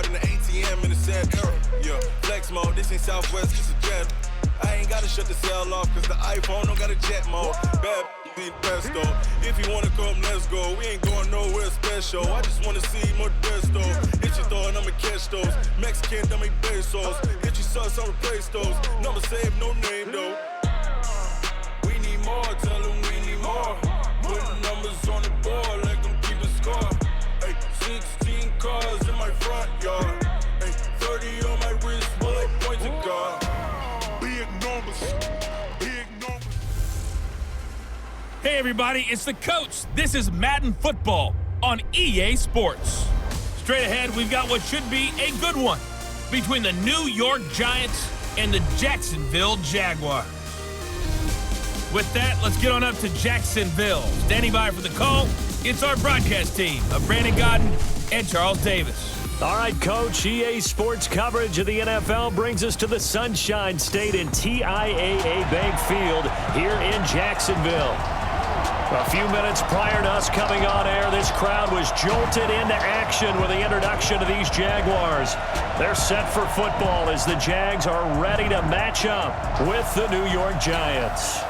card in the ATM in the sad era. Yeah, flex mode, this ain't Southwest, just a jet. I ain't gotta shut the cell off, cause the iPhone don't got a jet mode. Bad need pesto. If you wanna come, let's go. We ain't going nowhere special. I just wanna see more desto. Hit your throw and I'ma catch those. Mexican, don't make pesos. Hit your sauce, I'll replace those. Number save, no name though. We need more, tell them we need more. Putting numbers on the board, like them keep a score. Ay, 16 cars in my front yard. Ay, 30 on my wrist, bullet points of God. Big numbers, big numbers. Hey everybody, it's the coach. This is Madden Football on EA Sports. Straight ahead, we've got what should be a good one between the New York Giants and the Jacksonville Jaguars. With that, let's get on up to Jacksonville. Standing by for the call, it's our broadcast team of Brandon Godden and Charles Davis. All right, Coach, EA Sports coverage of the NFL brings us to the Sunshine State in TIAA Bank Field here in Jacksonville. A few minutes prior to us coming on air, this crowd was jolted into action with the introduction of these Jaguars. They're set for football as the Jags are ready to match up with the New York Giants.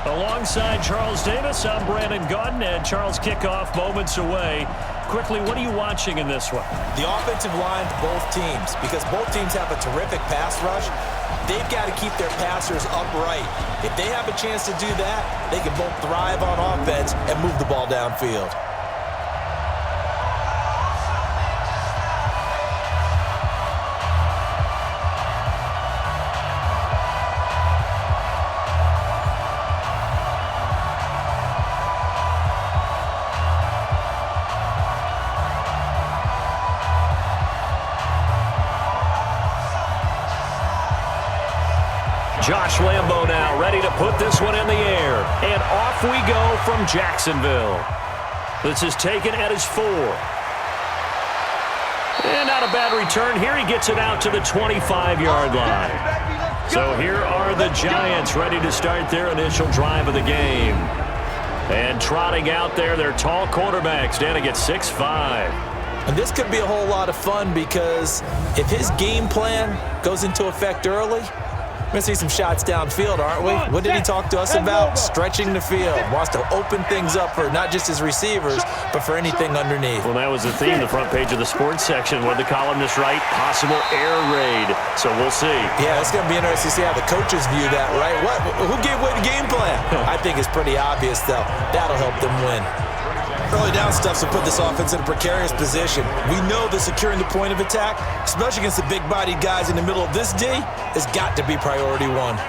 Alongside Charles Davis, I'm Brandon Godden, and Charles, kickoff moments away. Quickly, what are you watching in this one? The offensive line to both teams, because both teams have a terrific pass rush. They've got to keep their passers upright. If they have a chance to do that, they can both thrive on offense and move the ball downfield. Josh Lambo now ready to put this one in the air. And off we go from Jacksonville. This is taken at his 4. And not a bad return here. He gets it out to the 25-yard line. So here are the Giants ready to start their initial drive of the game. And trotting out there, their tall quarterback standing at 6'5". And this could be a whole lot of fun because if his game plan goes into effect early, we're going to see some shots downfield, aren't we? What did he talk to us about? Stretching the field. Wants to open things up for not just his receivers, but for anything underneath. Well, that was the theme, the front page of the sports section. What did the columnist write? Possible air raid. So we'll see. Yeah, it's going to be interesting to see how the coaches view that, right? Who gave away the game plan? I think it's pretty obvious, though. That'll help them win. Early down stuffs will put this offense in a precarious position. We know that securing the point of attack, especially against the big-bodied guys in the middle of this D, has got to be priority one.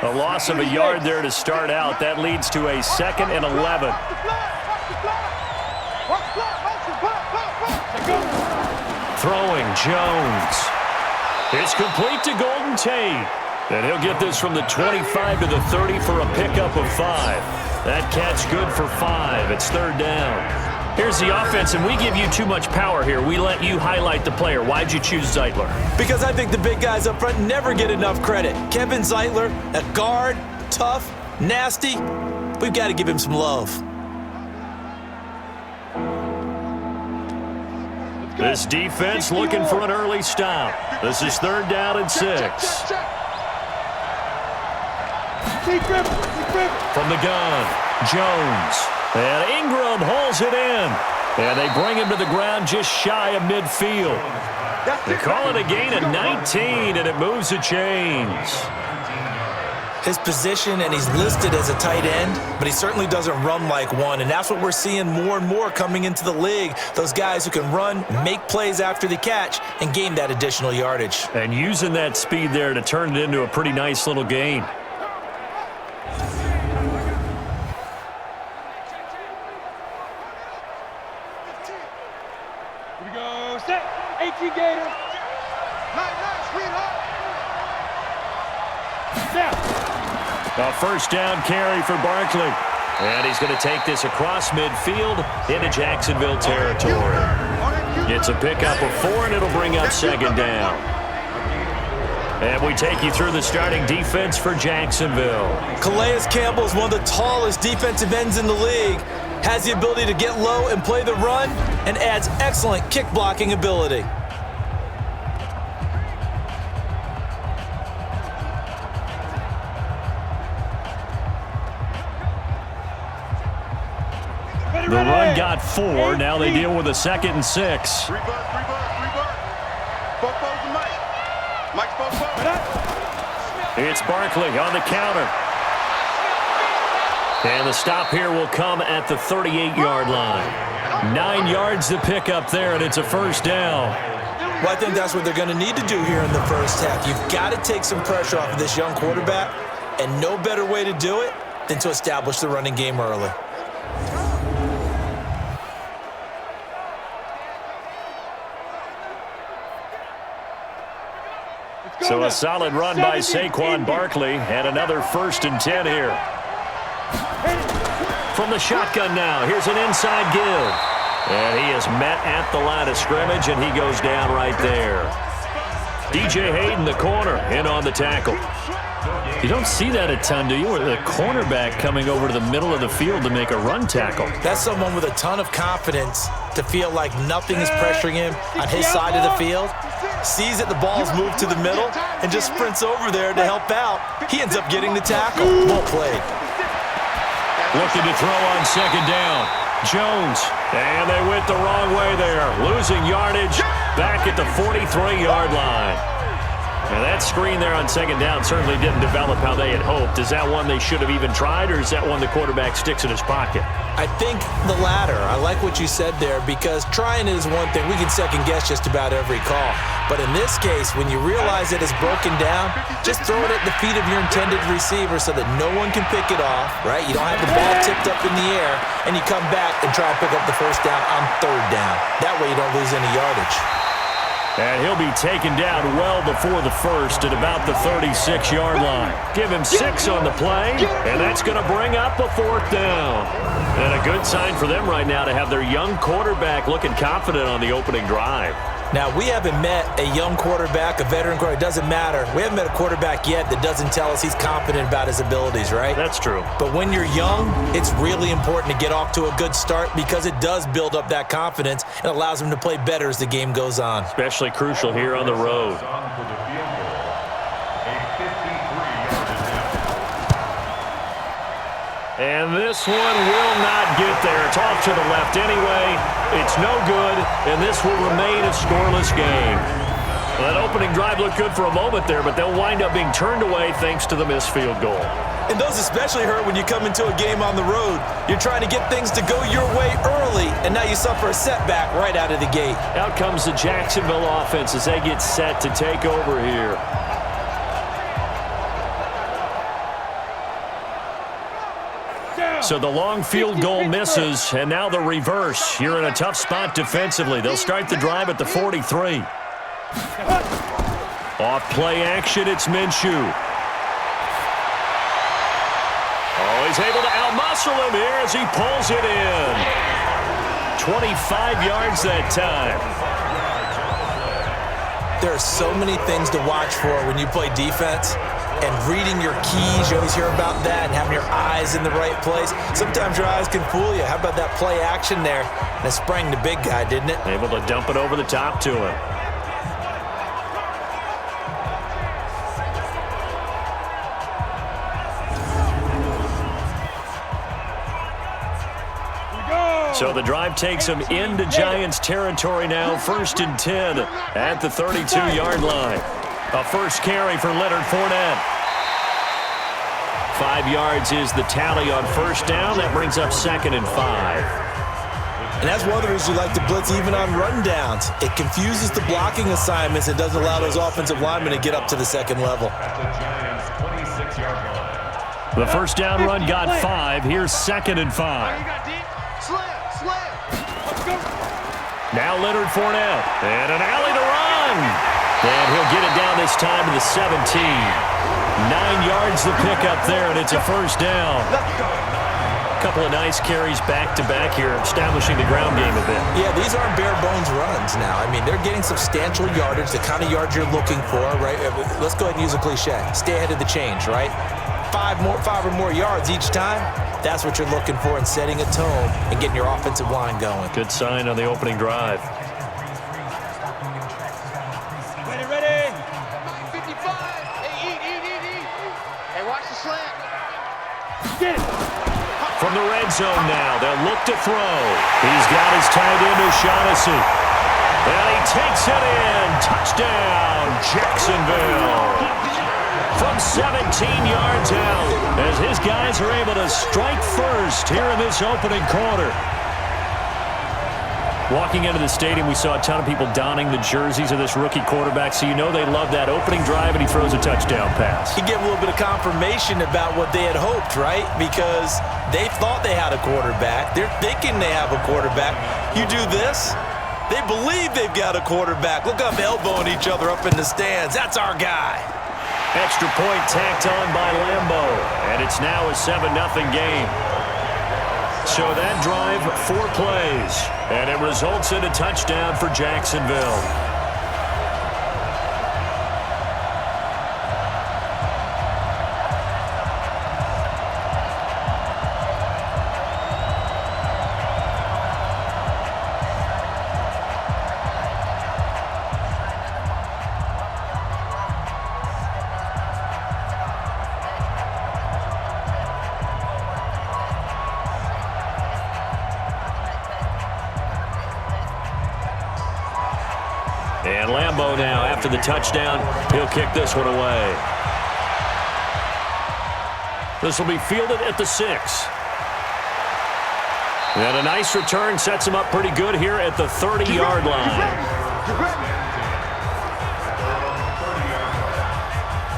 A loss of a yard there to start out. That leads to a 2nd and 11. Throwing Jones. It's complete to Golden Tate. And he'll get this from the 25 to the 30 for a pickup of 5. That catch good for 5. It's 3rd down. Here's the offense, and we give you too much power here. We let you highlight the player. Why'd you choose Zeitler? Because I think the big guys up front never get enough credit. Kevin Zeitler, a guard, tough, nasty. We've got to give him some love. This defense looking for an early stop. This is 3rd down and 6. From the gun, Jones. And Ingram hauls it in. And they bring him to the ground just shy of midfield. They call it a gain of 19, and it moves the chains. His position, and he's listed as a tight end, but he certainly doesn't run like one, and that's what we're seeing more and more coming into the league. Those guys who can run, make plays after the catch, and gain that additional yardage. And using that speed there to turn it into a pretty nice little gain. Here we go, set, 18 Gator. Nice, sweetheart. Step. A 1st down carry for Barkley. And he's going to take this across midfield into Jacksonville territory. It's a pickup of 4, and it'll bring up 2nd down. And we take you through the starting defense for Jacksonville. Calais Campbell is one of the tallest defensive ends in the league. Has the ability to get low and play the run, and adds excellent kick blocking ability. The run got 4. Now they deal with a 2nd and 6. It's Barkley on the counter. And the stop here will come at the 38-yard line. 9 yards to pick up there, and it's a first down. Well, I think that's what they're going to need to do here in the first half. You've got to take some pressure off of this young quarterback, and no better way to do it than to establish the running game early. So a solid run by Saquon Barkley, and another 1st and 10 here. From the shotgun now, here's an inside give. And he is met at the line of scrimmage, and he goes down right there. DJ Hayden, the corner, in on the tackle. You don't see that a ton, do you? Or the cornerback coming over to the middle of the field to make a run tackle. That's someone with a ton of confidence to feel like nothing is pressuring him on his side of the field. Sees that the ball's moved to the middle and just sprints over there to help out. He ends up getting the tackle. Well played. Looking to throw on 2nd down. Jones. And they went the wrong way there. Losing yardage back at the 43-yard line. Now that screen there on 2nd down certainly didn't develop how they had hoped. Is that one they should have even tried, or is that one the quarterback sticks in his pocket? I think the latter. I like what you said there, because trying is one thing. We can second guess just about every call. But in this case, when you realize it is broken down, just throw it at the feet of your intended receiver so that no one can pick it off, right? You don't have the ball tipped up in the air, and you come back and try to pick up the first down on 3rd down. That way you don't lose any yardage. And he'll be taken down well before the first at about the 36-yard line. Give him 6 on the play, and that's going to bring up a 4th down. And a good sign for them right now to have their young quarterback looking confident on the opening drive. Now, we haven't met a young quarterback, a veteran quarterback. It doesn't matter. We haven't met a quarterback yet that doesn't tell us he's confident about his abilities, right? That's true. But when you're young, it's really important to get off to a good start, because it does build up that confidence and allows him to play better as the game goes on. Especially crucial here on the road. And this one will not get there. It's off to the left anyway. It's no good, and this will remain a scoreless game. Well, that opening drive looked good for a moment there, but they'll wind up being turned away thanks to the missed field goal. And those especially hurt when you come into a game on the road. You're trying to get things to go your way early, and now you suffer a setback right out of the gate. Out comes the Jacksonville offense as they get set to take over here. So the long field goal misses, and now the reverse. You're in a tough spot defensively. They'll start the drive at the 43. Off play action, it's Minshew. Oh, he's able to outmuscle him here as he pulls it in. 25 yards that time. There are so many things to watch for when you play defense. And reading your keys, you always hear about that, and having your eyes in the right place. Sometimes your eyes can fool you. How about that play action there? And it sprang the big guy, didn't it? Able to dump it over the top to him. So the drive takes him into Giants territory now. 1st and 10 at the 32-yard line. A first carry for Leonard Fournette. 5 yards is the tally on first down. That brings up 2nd and 5. And that's one of the reasons you like to blitz even on rundowns. It confuses the blocking assignments. It doesn't allow those offensive linemen to get up to the second level. The first down run got 5. Here's 2nd and 5. Now Leonard Fournette. And an alley to run. And he'll get it down this time to the 17. 9 yards to pick up there, and it's a first down. couple of nice carries back-to-back here, establishing the ground game a bit. Yeah, these aren't bare-bones runs now. I mean, they're getting substantial yardage, the kind of yards you're looking for, right? Let's go ahead and use a cliche. Stay ahead of the change, right? Five or more yards each time. That's what you're looking for in setting a tone and getting your offensive line going. Good sign on the opening drive. Ready. 55. Hey, eat. Hey, watch the slant. Get it. From the red zone now, they'll look to throw. He's got his tight end, O'Shaughnessy. And he takes it in. Touchdown, Jacksonville. From 17 yards out, as his guys are able to strike first here in this opening quarter. Walking into the stadium, we saw a ton of people donning the jerseys of this rookie quarterback, so you know they love that opening drive, and he throws a touchdown pass. He gave a little bit of confirmation about what they had hoped, right? Because they thought they had a quarterback. They're thinking they have a quarterback. You do this, they believe they've got a quarterback. Look up, elbowing each other up in the stands. That's our guy. Extra point tacked on by Lambo, and it's now a 7-0 game. So that drive, 4 plays, and it results in a touchdown for Jacksonville. And Lambo now, after the touchdown, he'll kick this one away. This will be fielded at the 6. And a nice return sets him up pretty good here at the 30-yard line.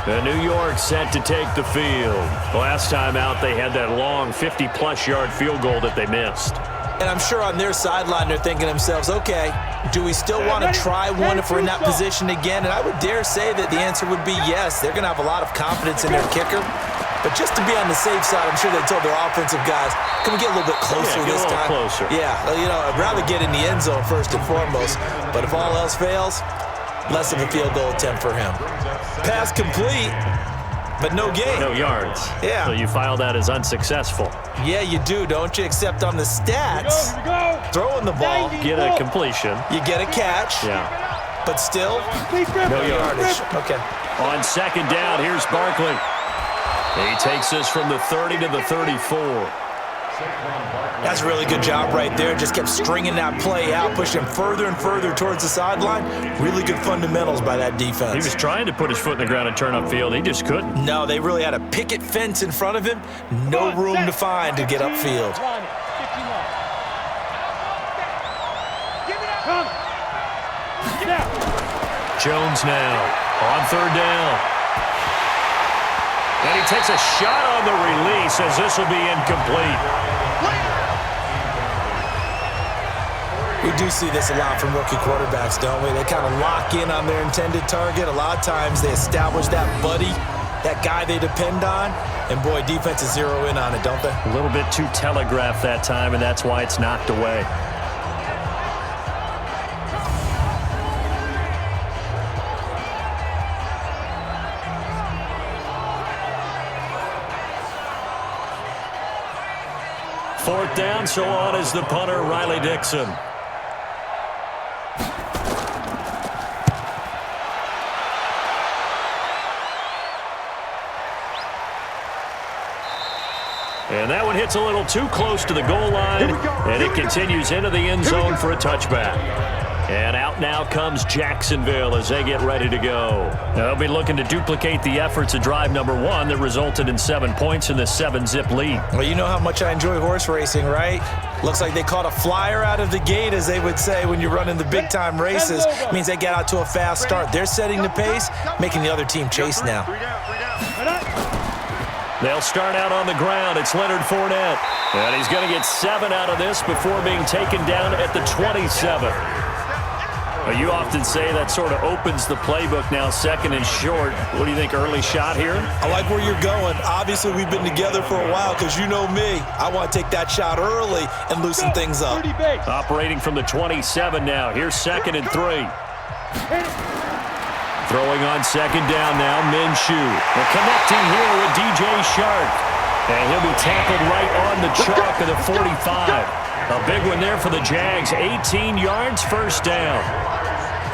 And New York set to take the field. Last time out, they had that long 50-plus yard field goal that they missed. And I'm sure on their sideline they're thinking to themselves, okay, do we still want to try one if we're in that position again? And I would dare say that the answer would be yes. They're going to have a lot of confidence in their kicker. But just to be on the safe side, I'm sure they told their offensive guys, can we get a little bit closer this time? Closer. Yeah, you know, I'd rather get in the end zone first and foremost. But if all else fails, less of a field goal attempt for him. Pass complete, but no gain. No yards. Yeah. So you file that as unsuccessful. Yeah, you do, don't you? Except on the stats, throwing the ball, Get a completion. you get a catch, Yeah. but still, No yardage. Okay. On second down, here's Barkley. He takes this from the 30 to the 34. That's a really good job right there. Just kept stringing that play out, pushing further and further towards the sideline. Really good fundamentals by that defense. He was trying to put his foot in the ground and turn upfield. He just couldn't. No, they really had a picket fence in front of him. No room to find to get upfield. Jones now on third down. And he takes a shot on the release as this will be incomplete. We do see this a lot from rookie quarterbacks, don't we? They kind of lock in on their intended target. A lot of times they establish that buddy, that guy they depend on, and boy, defenses zero in on it, don't they? A little bit too telegraphed that time, and that's why it's knocked away. Fourth down, so on is the punter, Riley Dixon. And that one hits a little too close to the goal line, and it continues into the end zone for a touchback. And out now comes Jacksonville as they get ready to go. Now, they'll be looking to duplicate the efforts of drive number 1 that resulted in 7 points in this 7-zip lead. Well, you know how much I enjoy horse racing, right? Looks like they caught a flyer out of the gate, as they would say when you're running the big-time races. It means they get out to a fast start. They're setting the pace, making the other team chase now. They'll start out on the ground. It's Leonard Fournette. And he's going to get 7 out of this before being taken down at the 27. Well, you often say that sort of opens the playbook now, second and short. What do you think, early shot here? I like where you're going. Obviously, we've been together for a while because you know me. I want to take that shot early and loosen things up. Operating from the 27 now. Here's second and 3. Throwing on second down now, Minshew. They're connecting here with DJ Shark. And he'll be tackled right on the chalk of the 45. A big one there for the Jags. 18 yards, first down.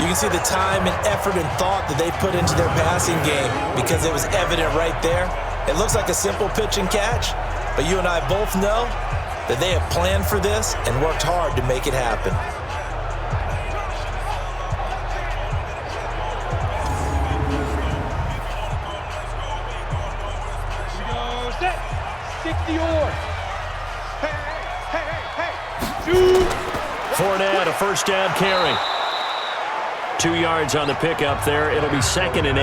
You can see the time and effort and thought that they put into their passing game because it was evident right there. It looks like a simple pitch and catch, but you and I both know that they have planned for this and worked hard to make it happen. Set. 60 or. Fournette, a first down carry. 2 yards on the pickup there. It'll be second and 8.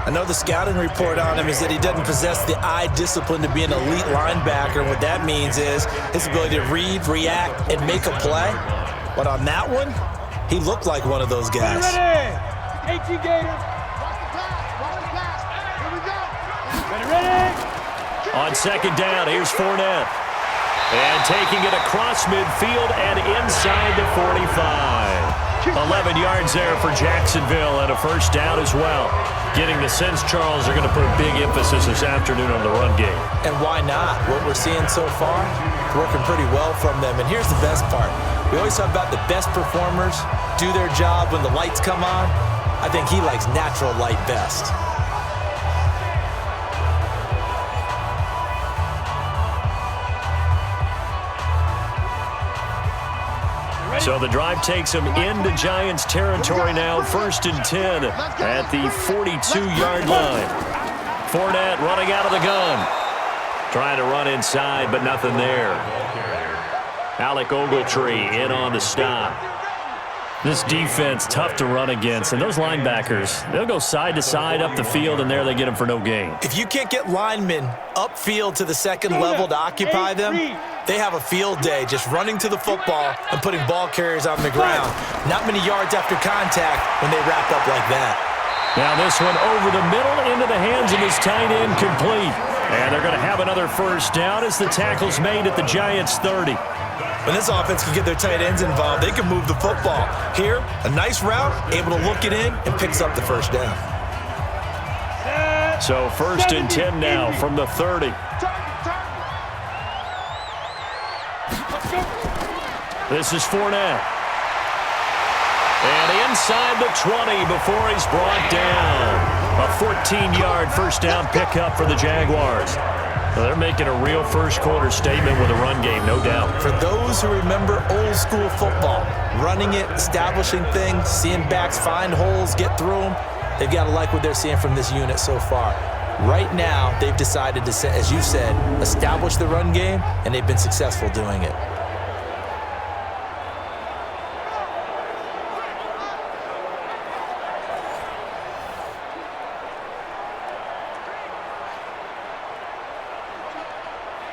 I know the scouting report on him is that he doesn't possess the eye discipline to be an elite linebacker. And what that means is his ability to read, react, and make a play. But on that one, he looked like one of those guys. Ready. 18 Gators. Ready. On second down, here's Fournette. And taking it across midfield and inside the 45. 11 yards there for Jacksonville and a first down as well. Getting the sense, Charles, are going to put a big emphasis this afternoon on the run game. And why not? What we're seeing so far, it's working pretty well from them. And here's the best part. We always talk about the best performers do their job when the lights come on. I think he likes natural light best. So the drive takes him into Giants territory now, first and 10 at the 42-yard line. Fournette running out of the gun. Trying to run inside, but nothing there. Alec Ogletree in on the stop. This defense, tough to run against. And those linebackers, they'll go side to side up the field, and there they get them for no gain. If you can't get linemen upfield to the second level to occupy them, they have a field day just running to the football and putting ball carriers on the ground. Not many yards after contact when they wrap up like that. Now this one over the middle into the hands of his tight end, complete. And they're going to have another first down as the tackle's made at the Giants' 30. When this offense can get their tight ends involved, they can move the football. Here, a nice route, able to look it in, and picks up the first down. So first and 10 now from the 30. This is Fournette. And inside the 20 before he's brought down. A 14-yard first down pickup for the Jaguars. Well, they're making a real first-quarter statement with a run game, no doubt. For those who remember old-school football, running it, establishing things, seeing backs find holes, get through them, they've got to like what they're seeing from this unit so far. Right now, they've decided to, as you said, establish the run game, and they've been successful doing it.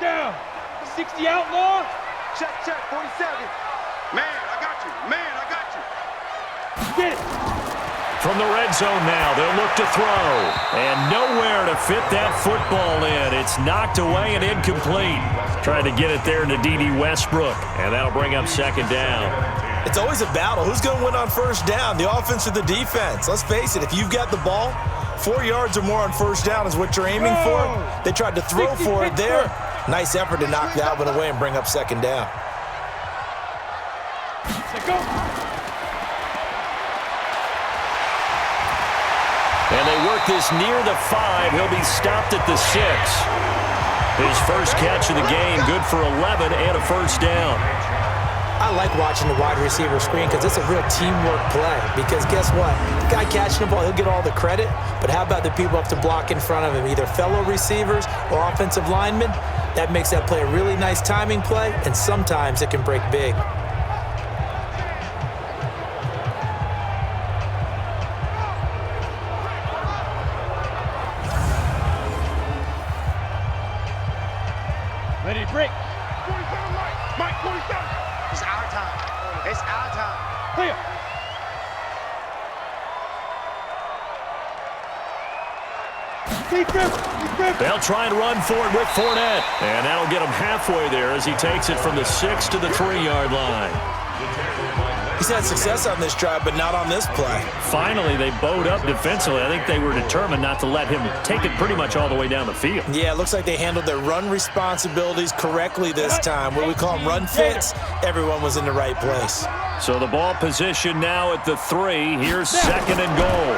Down. 60 outlaw. Check, 47. Man, I got you. Man, I got you. Get it. From the red zone now, they'll look to throw. And nowhere to fit that football in. It's knocked away and incomplete. Trying to get it there to D.D. Westbrook. And that'll bring up second down. It's always a battle. Who's going to win on first down, the offense or the defense? Let's face it, if you've got the ball, 4 yards or more on first down is what you're aiming for. They tried to throw for it there. Nice effort to knock that one away and bring up second down. Let's go. And they work this near the 5. He'll be stopped at the 6. His first catch of the game, good for 11 and a first down. I like watching the wide receiver screen because it's a real teamwork play. Because guess what? The guy catching the ball, he'll get all the credit. But how about the people up to block in front of him, either fellow receivers or offensive linemen? That makes that play a really nice timing play, and sometimes it can break big. Ready to break. 47, Mike. Mike, 47. It's our time. It's our time. Clear. They'll try and run for it with Fournette. And that'll get him halfway there as he takes it from the 6 to the 3-yard line. He's had success on this drive, but not on this play. Finally, they bowed up defensively. I think they were determined not to let him take it pretty much all the way down the field. Yeah, it looks like they handled their run responsibilities correctly this time. What we call them run fits, everyone was in the right place. So the ball position now at the 3. Here's 2nd and goal.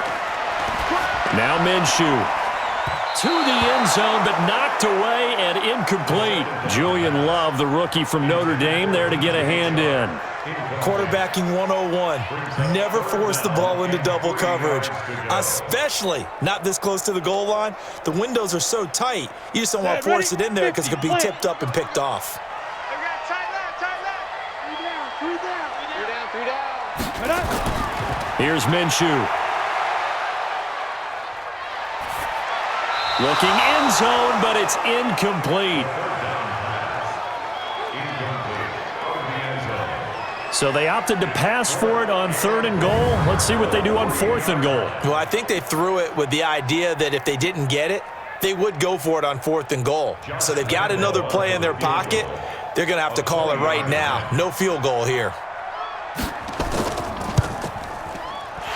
Now Minshew. To the end zone, but knocked away and incomplete. Julian Love, the rookie from Notre Dame, there to get a hand in. Quarterbacking 101. Never force the ball into double coverage, especially not this close to the goal line. The windows are so tight, you just don't want to force it in there because it could be tipped up and picked off. Here's Minshew. Looking end zone, but it's incomplete. So they opted to pass for it on 3rd and goal. Let's see what they do on 4th and goal. Well, I think they threw it with the idea that if they didn't get it, they would go for it on 4th and goal. So they've got another play in their pocket. They're going to have to call it right now. No field goal here.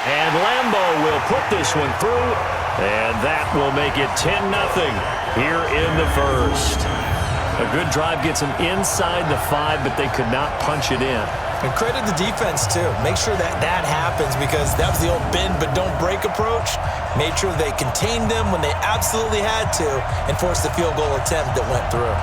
And Lambeau will put this one through, and that will make it 10-0 here in the first. A good drive gets them inside the 5, but they could not punch it in. And credit the defense, too. Make sure that that happens because that was the old bend but don't break approach. Made sure they contained them when they absolutely had to and forced the field goal attempt that went through.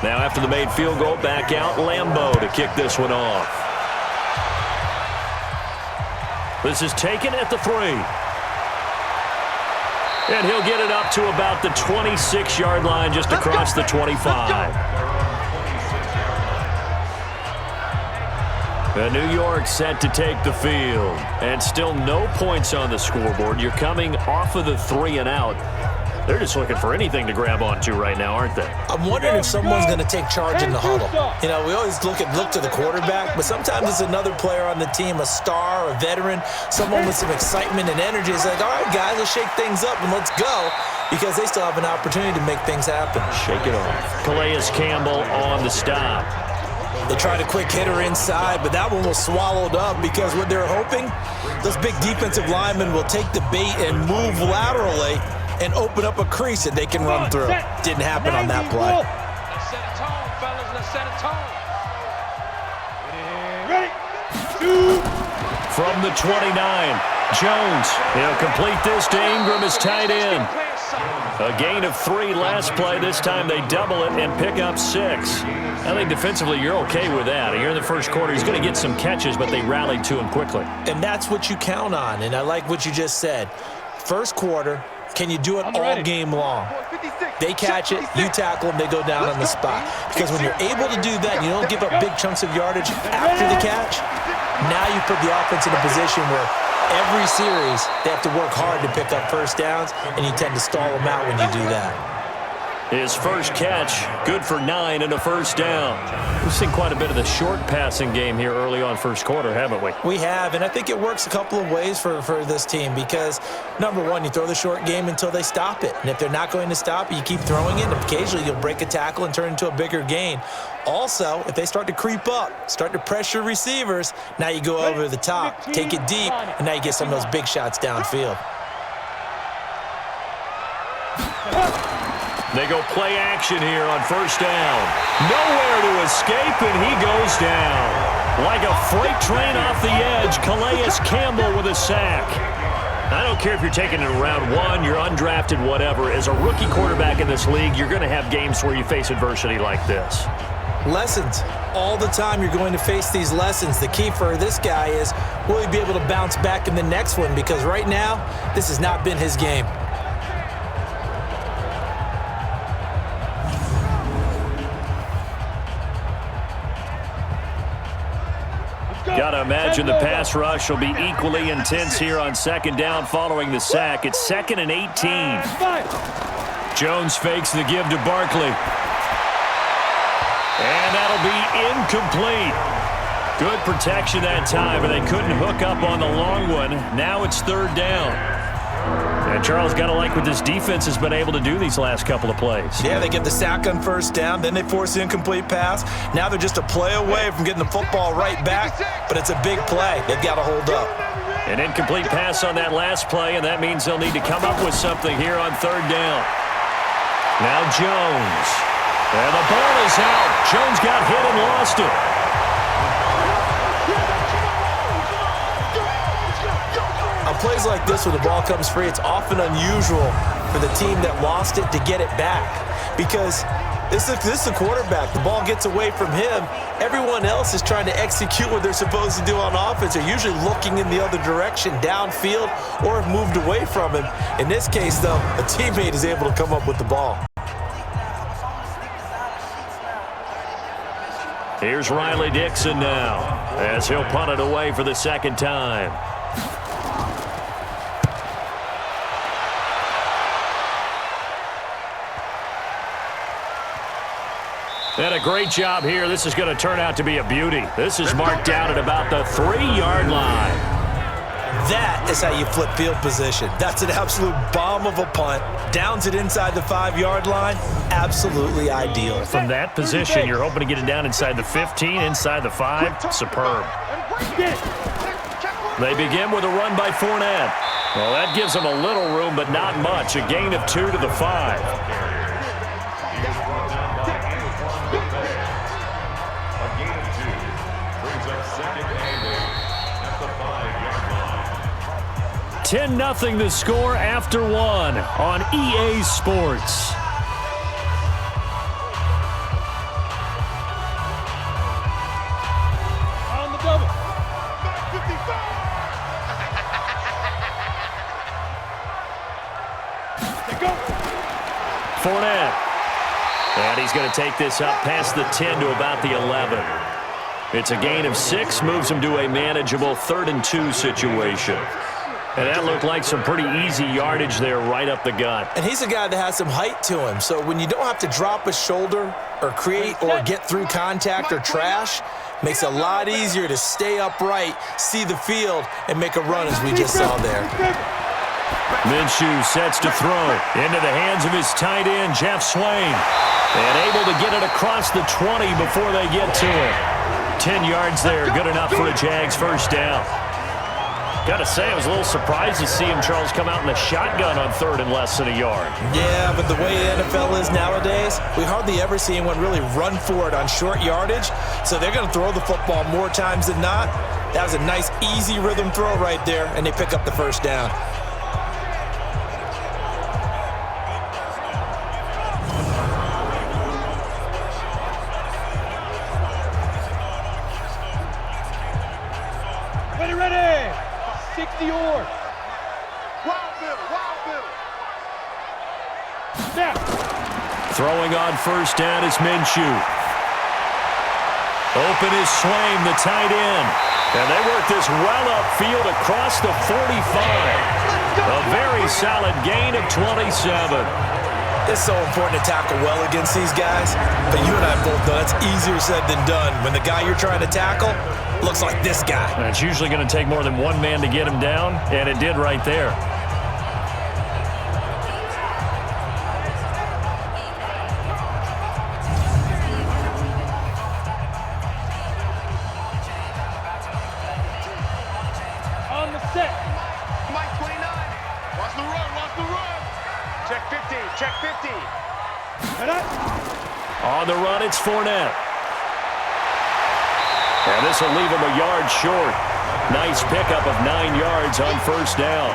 Now after the made field goal, back out Lambeau to kick this one off. This is taken at the 3. And he'll get it up to about the 26-yard line just across the 25. And New York set to take the field. And still no points on the scoreboard. You're coming off of the 3 and out. They're just looking for anything to grab onto right now, aren't they? I'm wondering if someone's going to take charge in the huddle. You know, we always look to the quarterback, but sometimes it's another player on the team, a star, a veteran, someone with some excitement and energy. It's like, all right, guys, let's shake things up and let's go because they still have an opportunity to make things happen. Shake it off. Calais Campbell on the stop. They tried a quick hitter inside, but that one was swallowed up because what they're hoping, those big defensive linemen will take the bait and move laterally and open up a crease that they can run through. Didn't happen on that play. Let's set a tone, fellas. Let's set a tone. Ready? From the 29, Jones. He'll complete this to Ingram as tight end. A gain of 3 last play. This time they double it and pick up 6. I think defensively you're okay with that. Here in the first quarter, he's going to get some catches, but they rallied to him quickly. And that's what you count on, and I like what you just said. First quarter, can you do it all game long? They catch it, you tackle them, they go down on the spot. Because when you're able to do that, you don't give up big chunks of yardage after the catch, now you put the offense in a position where every series they have to work hard to pick up first downs, and you tend to stall them out when you do that. His first catch, good for 9 and a first down. We've seen quite a bit of the short passing game here early on first quarter, haven't we? We have, and I think it works a couple of ways for this team because, number one, you throw the short game until they stop it. And if they're not going to stop it, you keep throwing it, and occasionally you'll break a tackle and turn it into a bigger gain. Also, if they start to creep up, start to pressure receivers, now you go over the top, take it deep, and now you get some of those big shots downfield. They go play action here on first down. Nowhere to escape, and he goes down. Like a freight train off the edge, Calais Campbell with a sack. I don't care if you're taking it in round 1, you're undrafted, whatever. As a rookie quarterback in this league, you're going to have games where you face adversity like this. Lessons. All the time you're going to face these lessons. The key for this guy is, will he be able to bounce back in the next one? Because right now, this has not been his game. Got to imagine the pass rush will be equally intense here on second down following the sack. It's 2nd and 18. Jones fakes the give to Barkley. And that'll be incomplete. Good protection that time, but they couldn't hook up on the long one. Now it's 3rd down. And Charles, got to like what this defense has been able to do these last couple of plays. Yeah, they get the sack on 1st down, then they force the incomplete pass. Now they're just a play away from getting the football right back, but it's a big play. They've got to hold up. An incomplete pass on that last play, and that means they'll need to come up with something here on 3rd down. Now Jones. And the ball is out. Jones got hit and lost it. On plays like this where the ball comes free, it's often unusual for the team that lost it to get it back. Because this is the quarterback. The ball gets away from him. Everyone else is trying to execute what they're supposed to do on offense. They're usually looking in the other direction, downfield, or have moved away from him. In this case, though, a teammate is able to come up with the ball. Here's Riley Dixon now as he'll punt it away for the 2nd time. And a great job here. This is going to turn out to be a beauty. This is marked out at about the 3-yard line. That is how you flip field position. That's an absolute bomb of a punt. Downs it inside the 5-yard line. Absolutely ideal. From that position, you're hoping to get it down inside the 15, inside the 5. Superb. They begin with a run by Fournette. Well, that gives them a little room, but not much. A gain of 2 to the 5. A gain of 2 brings up 2nd and 8 at the 5-yard line. 10-0 the score after 1 on EA Sports. On the double. They go. Fournette. And he's going to take this up past the 10 to about the 11. It's a gain of 6, moves him to a manageable 3rd and 2 situation. And that looked like some pretty easy yardage there right up the gut. And he's a guy that has some height to him. So when you don't have to drop a shoulder or create or get through contact or trash, makes it a lot easier to stay upright, see the field, and make a run as we just saw there. Minshew sets to throw into the hands of his tight end, Jeff Swain. And able to get it across the 20 before they get to it. 10 yards there, good enough for a Jags 1st down. Got to say, I was a little surprised to see him, Charles, come out in the shotgun on 3rd and less than a yard. Yeah, but the way the NFL is nowadays, we hardly ever see anyone really run for it on short yardage. So they're going to throw the football more times than not. That was a nice, easy rhythm throw right there, and they pick up the 1st down. Ready. 60 yard. Wild Bill, Wild Bill. Snap. Throwing on 1st down is Minshew. Open is Swain, the tight end. And they work this well upfield across the 45. A very solid gain of 27. It's so important to tackle well against these guys, but you and I both know that's easier said than done. When the guy you're trying to tackle looks like this guy. And it's usually going to take more than one man to get him down, and it did right there. On the set. Mike 29. Watch the run, watch the run. Check 15, check 15. And up. On the run, it's Fournette. And this will leave him a yard short. Nice pickup of 9 yards on 1st down.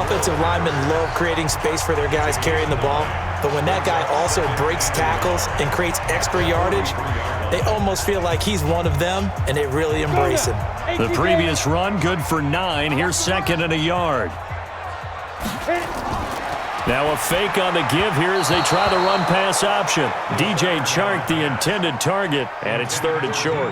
Offensive linemen love creating space for their guys carrying the ball, but when that guy also breaks tackles and creates extra yardage, they almost feel like he's one of them, and they really embrace him. The previous run, good for 9. Here's 2nd and a yard. Now a fake on the give here as they try the run-pass option. DJ Chark, the intended target, and it's 3rd and short.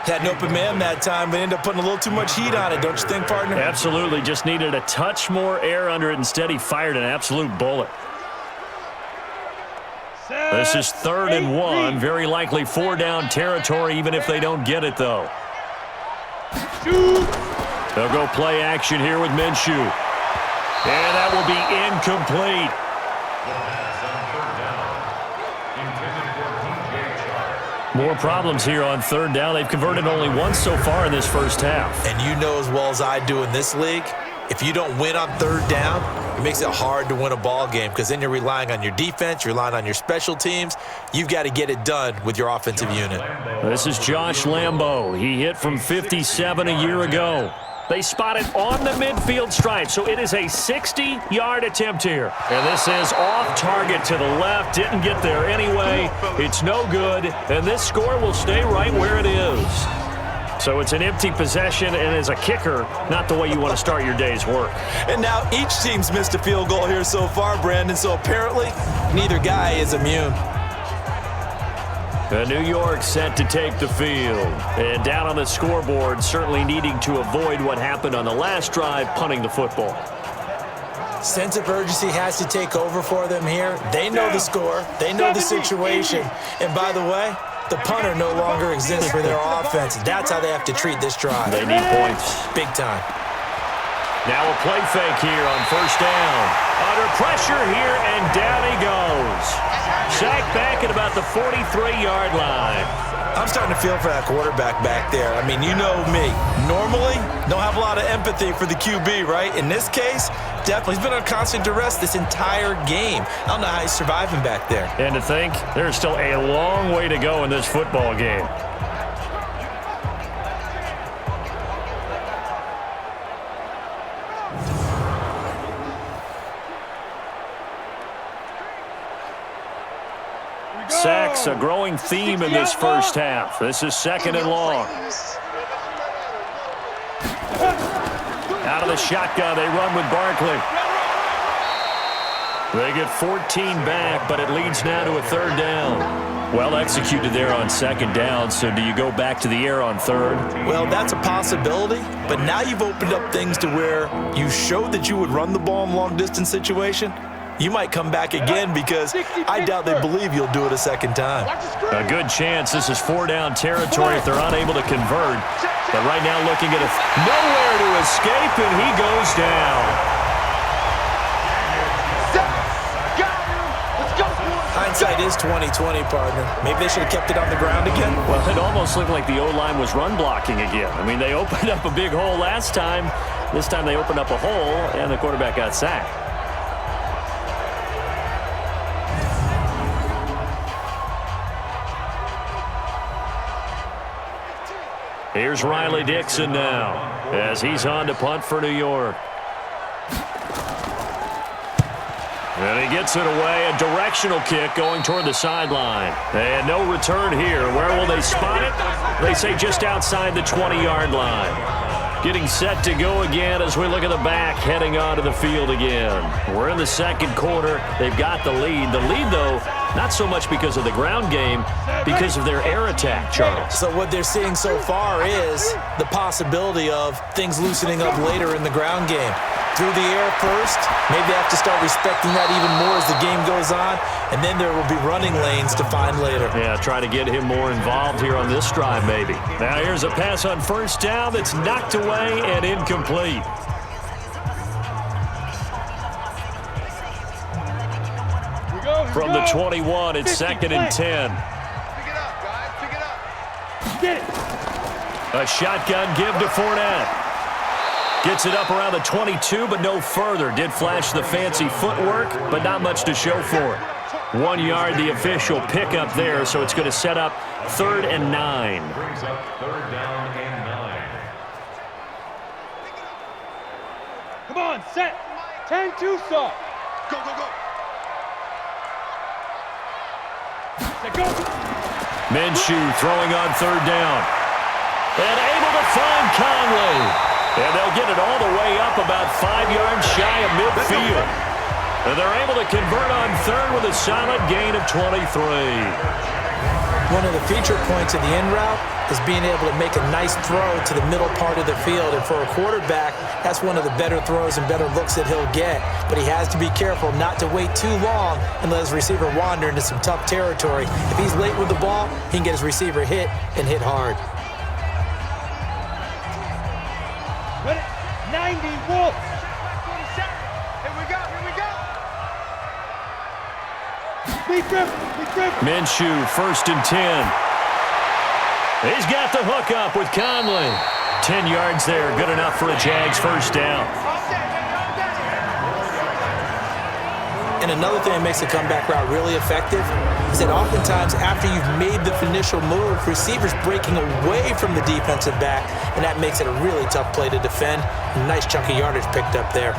Had an open man that time, but ended up putting a little too much heat on it, don't you think, partner? Absolutely. Just needed a touch more air under it. Instead, he fired an absolute bullet. This is 3rd and 1. Very likely 4-down territory, even if they don't get it, though. They'll go play action here with Minshew. And that will be incomplete. More problems here on 3rd down. They've converted only once so far in this first half. And you know as well as I do in this league, if you don't win on 3rd down, it makes it hard to win a ball game because then you're relying on your defense, you're relying on your special teams. You've got to get it done with your offensive unit. This is Josh Lambo. He hit from 57 a year ago. They spot it on the midfield stripe, so it is a 60-yard attempt here. And this is off target to the left. Didn't get there anyway. It's no good, and this score will stay right where it is. So it's an empty possession, and as a kicker, not the way you want to start your day's work. And now each team's missed a field goal here so far, Brandon, so apparently neither guy is immune. New York set to take the field. And down on the scoreboard, certainly needing to avoid what happened on the last drive, punting the football. Sense of urgency has to take over for them here. They know the score. They know the situation. And by the way, the punter no longer exists for their offense. That's how they have to treat this drive. They need points. Big time. Now a play fake here on 1st down. Under pressure here, and down he goes. Sacked back at about the 43-yard line. I'm starting to feel for that quarterback back there. I mean, you know me. Normally, don't have a lot of empathy for the QB, right? In this case, definitely. He's been on constant duress this entire game. I don't know how he's surviving back there. And to think, there's still a long way to go in this football game. Sacks, a growing theme in this first half. This is 2nd and long. Out of the shotgun, they run with Barkley. They get 14 back, but it leads now to a 3rd down. Well executed there on 2nd down, so do you go back to the air on 3rd? Well, that's a possibility, but now you've opened up things to where you showed that you would run the ball in long-distance situation. You might come back again because I doubt they believe you'll do it a 2nd time. A good chance. This is 4-down territory if they're unable to convert. But right now looking at nowhere to escape, and he goes down. Hindsight is 20/20, partner. Maybe they should have kept it on the ground again. Well, it almost looked like the O-line was run blocking again. I mean, they opened up a big hole last time. This time they opened up a hole, and the quarterback got sacked. Here's Riley Dixon now as he's on to punt for New York. And he gets it away, a directional kick going toward the sideline. And no return here. Where will they spot it? They say just outside the 20-yard line. Getting set to go again as we look at the back, heading onto the field again. We're in the 2nd quarter. They've got the lead. The lead, though, not so much because of the ground game, because of their air attack, Charles. So what they're seeing so far is the possibility of things loosening up later in the ground game. Through the air first, maybe they have to start respecting that even more as the game goes on, and then there will be running lanes to find later. Yeah, try to get him more involved here on this drive, maybe. Now here's a pass on 1st down that's knocked away and incomplete. From the 21, it's 2nd and 10. Pick it up, guys. Pick it up. Get it. A shotgun give to Fournette. Gets it up around the 22, but no further. Did flash the fancy footwork, but not much to show for it. 1 yard, the official pickup there, so it's going to set up 3rd and 9. Brings up 3rd down and 9. Come on, set. 10-2 stop. Go, go, go. Set, go. Minshew throwing on 3rd down. And able to find Conley. And they'll get it all the way up about 5 yards shy of midfield. And they're able to convert on 3rd with a solid gain of 23. One of the feature points of the in route is being able to make a nice throw to the middle part of the field. And for a quarterback, that's one of the better throws and better looks that he'll get. But he has to be careful not to wait too long and let his receiver wander into some tough territory. If he's late with the ball, he can get his receiver hit and hit hard. Ready? 90, Wolf. Here we go, here we go. Be careful, be careful. Minshew, 1st and 10. He's got the hook up with Conley. 10 yards there, good enough for a Jags first down. And another thing that makes the comeback route really effective is that oftentimes after you've made the initial move, receivers breaking away from the defensive back, and that makes it a really tough play to defend. A nice chunk of yardage picked up there.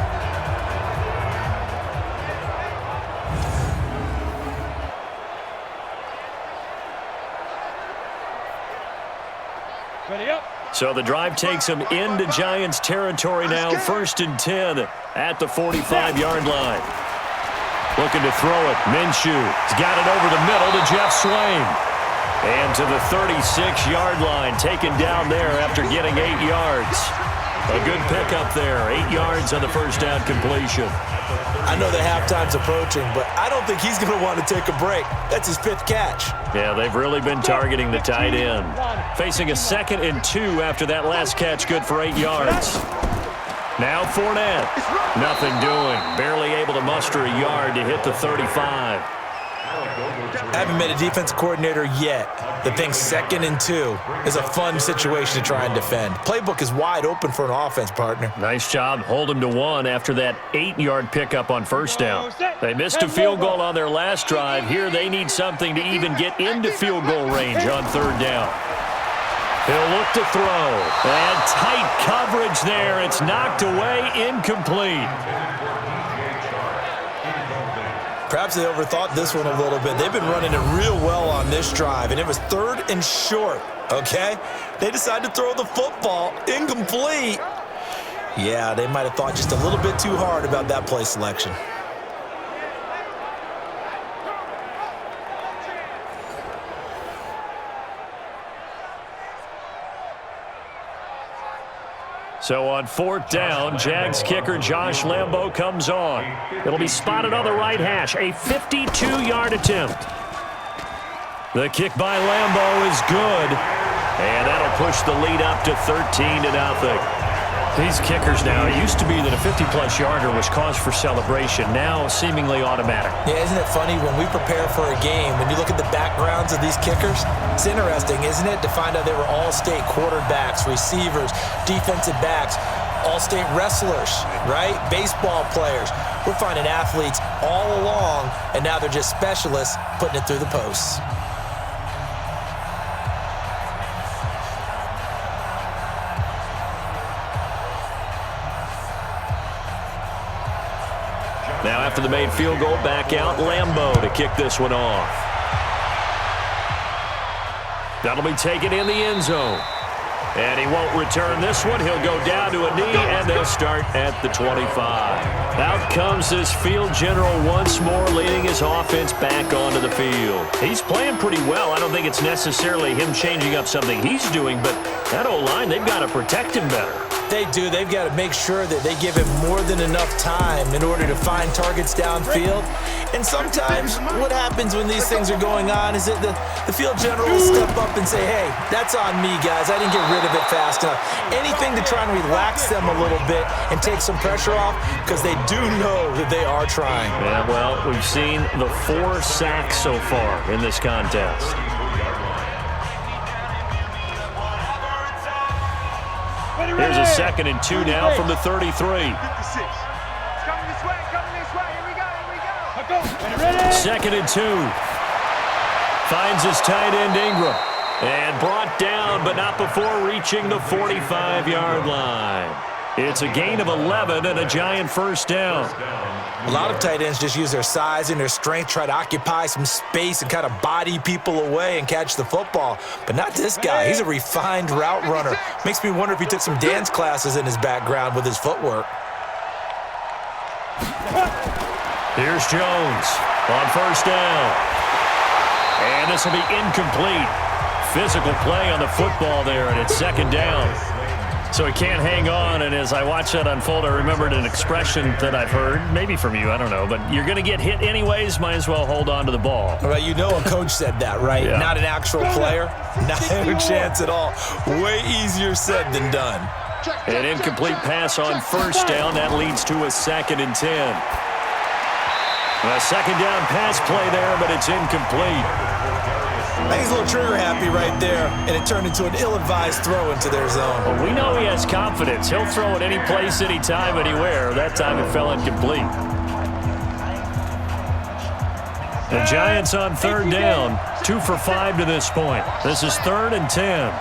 Ready up. So the drive takes him into Giants territory now, 1st and 10 at the 45-yard line. Looking to throw it. Minshew. He's got it over the middle to Jeff Swain. And to the 36-yard line, taken down there after getting 8 yards. A good pickup there. 8 yards on the first down completion. I know the halftime's approaching, but I don't think he's going to want to take a break. That's his 5th catch. Yeah, they've really been targeting the tight end. Facing a 2nd and 2 after that last catch, good for 8 yards. Now Fournette. Nothing doing. Barely able to muster a yard to hit the 35. I haven't met a defensive coordinator yet that thinks 2nd and 2 is a fun situation to try and defend. Playbook is wide open for an offense, partner. Nice job. Hold him to 1 after that 8-yard pickup on first down. They missed a field goal on their last drive. Here they need something to even get into field goal range on 3rd down. He'll look to throw. And tight coverage there. It's knocked away, incomplete. Perhaps they overthought this one a little bit. They've been running it real well on this drive, and it was 3rd and short, okay? They decided to throw the football, incomplete. Yeah, they might have thought just a little bit too hard about that play selection. So on 4th down, Jags kicker Josh Lambo comes on. It'll be spotted on the right hash, a 52-yard attempt. The kick by Lambo is good, and that'll push the lead up to 13-0. These kickers now, it used to be that a 50-plus yarder was cause for celebration, now seemingly automatic. Yeah, isn't it funny when we prepare for a game, when you look at the backgrounds of these kickers, it's interesting, isn't it, to find out they were all-state quarterbacks, receivers, defensive backs, all-state wrestlers, right? Baseball players. We're finding athletes all along, and now they're just specialists putting it through the posts. Now after the made field goal, back out Lambo to kick this one off. That'll be taken in the end zone. And he won't return this one. He'll go down to a knee, and they'll start at the 25. Out comes this field general once more, leading his offense back onto the field. He's playing pretty well. I don't think it's necessarily him changing up something he's doing, but that O-line, they've got to protect him better. They do. They've got to make sure that they give him more than enough time in order to find targets downfield. And sometimes what happens when these things are going on is that the field general will step up and say, hey, that's on me, guys. I didn't get rid of it fast enough. Anything to try and relax them a little bit and take some pressure off, because they do know that they are trying. Yeah, well, we've seen the 4 sacks so far in this contest. Here's a 2nd and 2 now from the 33. 56. It's coming this way, here we go. 2nd and 2. Finds his tight end Ingram. And brought down, but not before reaching the 45-yard line. It's a gain of 11 and a Giant first down. A lot of tight ends just use their size and their strength, try to occupy some space and kind of body people away and catch the football. But not this guy. He's a refined route runner. Makes me wonder if he took some dance classes in his background with his footwork. Here's Jones on first down. And this will be incomplete. Physical play on the football there, and it's second down. So he can't hang on, and as I watch that unfold, I remembered an expression that I've heard, maybe from you, I don't know, but you're going to get hit anyways, might as well hold on to the ball. Well, you know a coach said that, right? Yeah. Not an actual player. Not a chance at all. Way easier said than done. An incomplete pass on first down. That leads to a 2nd and 10. A second down pass play there, but it's incomplete. I think he's a little trigger happy right there, and it turned into an ill-advised throw into their zone. Well, we know he has confidence. He'll throw it any place, anytime, anywhere. That time it fell incomplete. The Giants on 3rd down, 2 for 5 to this point. This is 3rd and 10.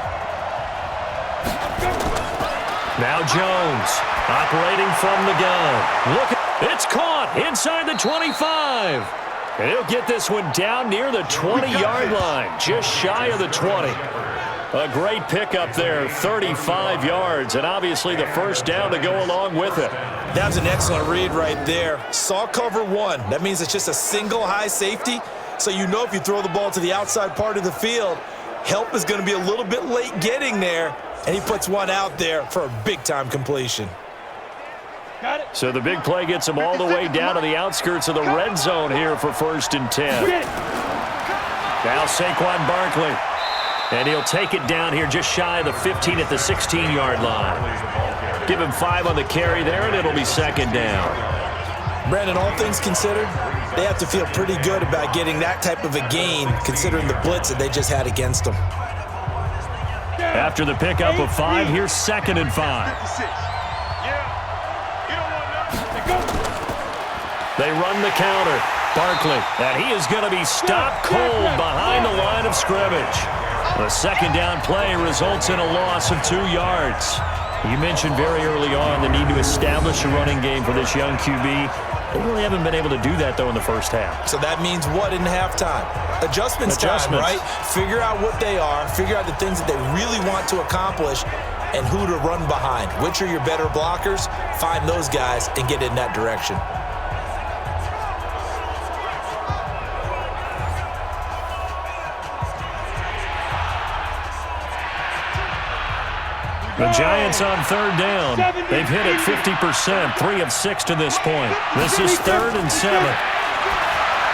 Now Jones operating from the gun. Look, it's caught inside the 25. And he'll get this one down near the 20-yard line, just shy of the 20. A great pickup there, 35 yards, and obviously the first down to go along with it. That was an excellent read right there. Saw cover 1. That means it's just a single high safety. So you know if you throw the ball to the outside part of the field, help is going to be a little bit late getting there, and he puts one out there for a big-time completion. So the big play gets him all the way down to the outskirts of the red zone here for 1st and 10. Now Saquon Barkley. And he'll take it down here just shy of the 15 at the 16-yard line. Give him 5 on the carry there, and it'll be 2nd down. Brandon, all things considered, they have to feel pretty good about getting that type of a gain considering the blitz that they just had against them. After the pickup of 5, here's 2nd and 5. They run the counter. Barkley, and he is going to be stopped cold behind the line of scrimmage. The 2nd down play results in a loss of 2 yards. You mentioned very early on the need to establish a running game for this young QB. They really haven't been able to do that, though, in the first half. So that means what in halftime? Adjustments time, right? Figure out what they are, figure out the things that they really want to accomplish, and who to run behind. Which are your better blockers? Find those guys and get in that direction. The Giants on 3rd down. They've hit it 50%, 3 of 6 to this point. This is 3rd and 7.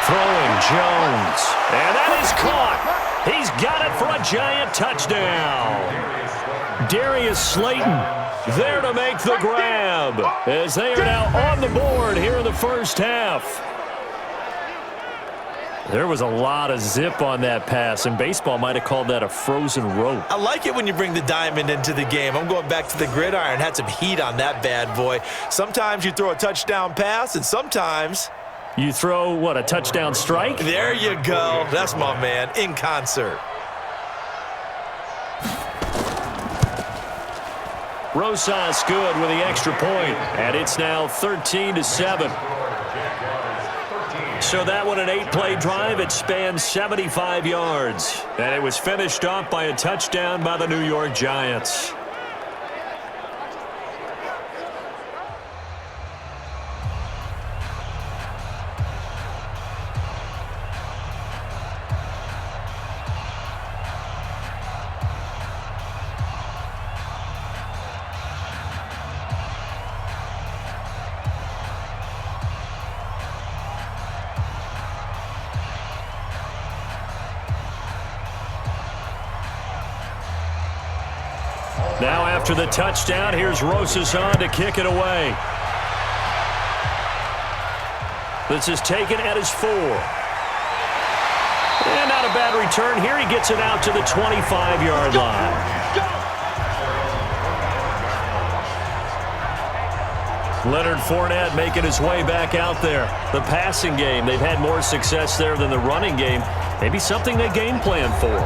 Throwing Jones. And that is caught. He's got it for a Giant touchdown. Darius Slayton there to make the grab as they are now on the board here in the first half. There was a lot of zip on that pass, and baseball might have called that a frozen rope. I like it when you bring the diamond into the game. I'm going back to the gridiron. Had some heat on that bad boy. Sometimes you throw a touchdown pass, and sometimes you throw, what, a touchdown strike? There you go. That's my man, in concert. Rosas good with the extra point, and it's now 13-7. So that one, an 8-play drive. It spans 75 yards. And it was finished off by a touchdown by the New York Giants. Now after the touchdown, here's Rosas on to kick it away. This is taken at his 4. And not a bad return here. He gets it out to the 25-yard line. Leonard Fournette making his way back out there. The passing game, they've had more success there than the running game. Maybe something they game plan for.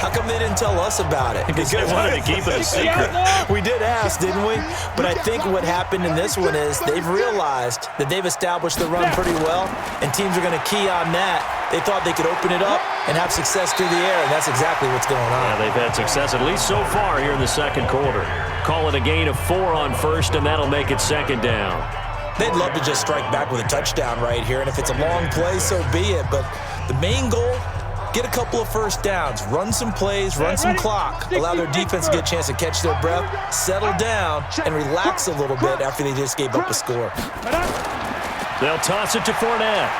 How come they didn't tell us about it? Because they wanted to keep it a secret. We did ask, didn't we? But I think what happened in this one is they've realized that they've established the run pretty well, and teams are going to key on that. They thought they could open it up and have success through the air, and that's exactly what's going on. Yeah, they've had success, at least so far here in the second quarter. Call it a gain of 4 on first, and that'll make it 2nd down. They'd love to just strike back with a touchdown right here, and if it's a long play, so be it. But the main goal get a couple of first downs, run some plays, run some clock, allow their defense to get a chance to catch their breath, settle down, and relax a little bit after they just gave up a score. They'll toss it to Fournette.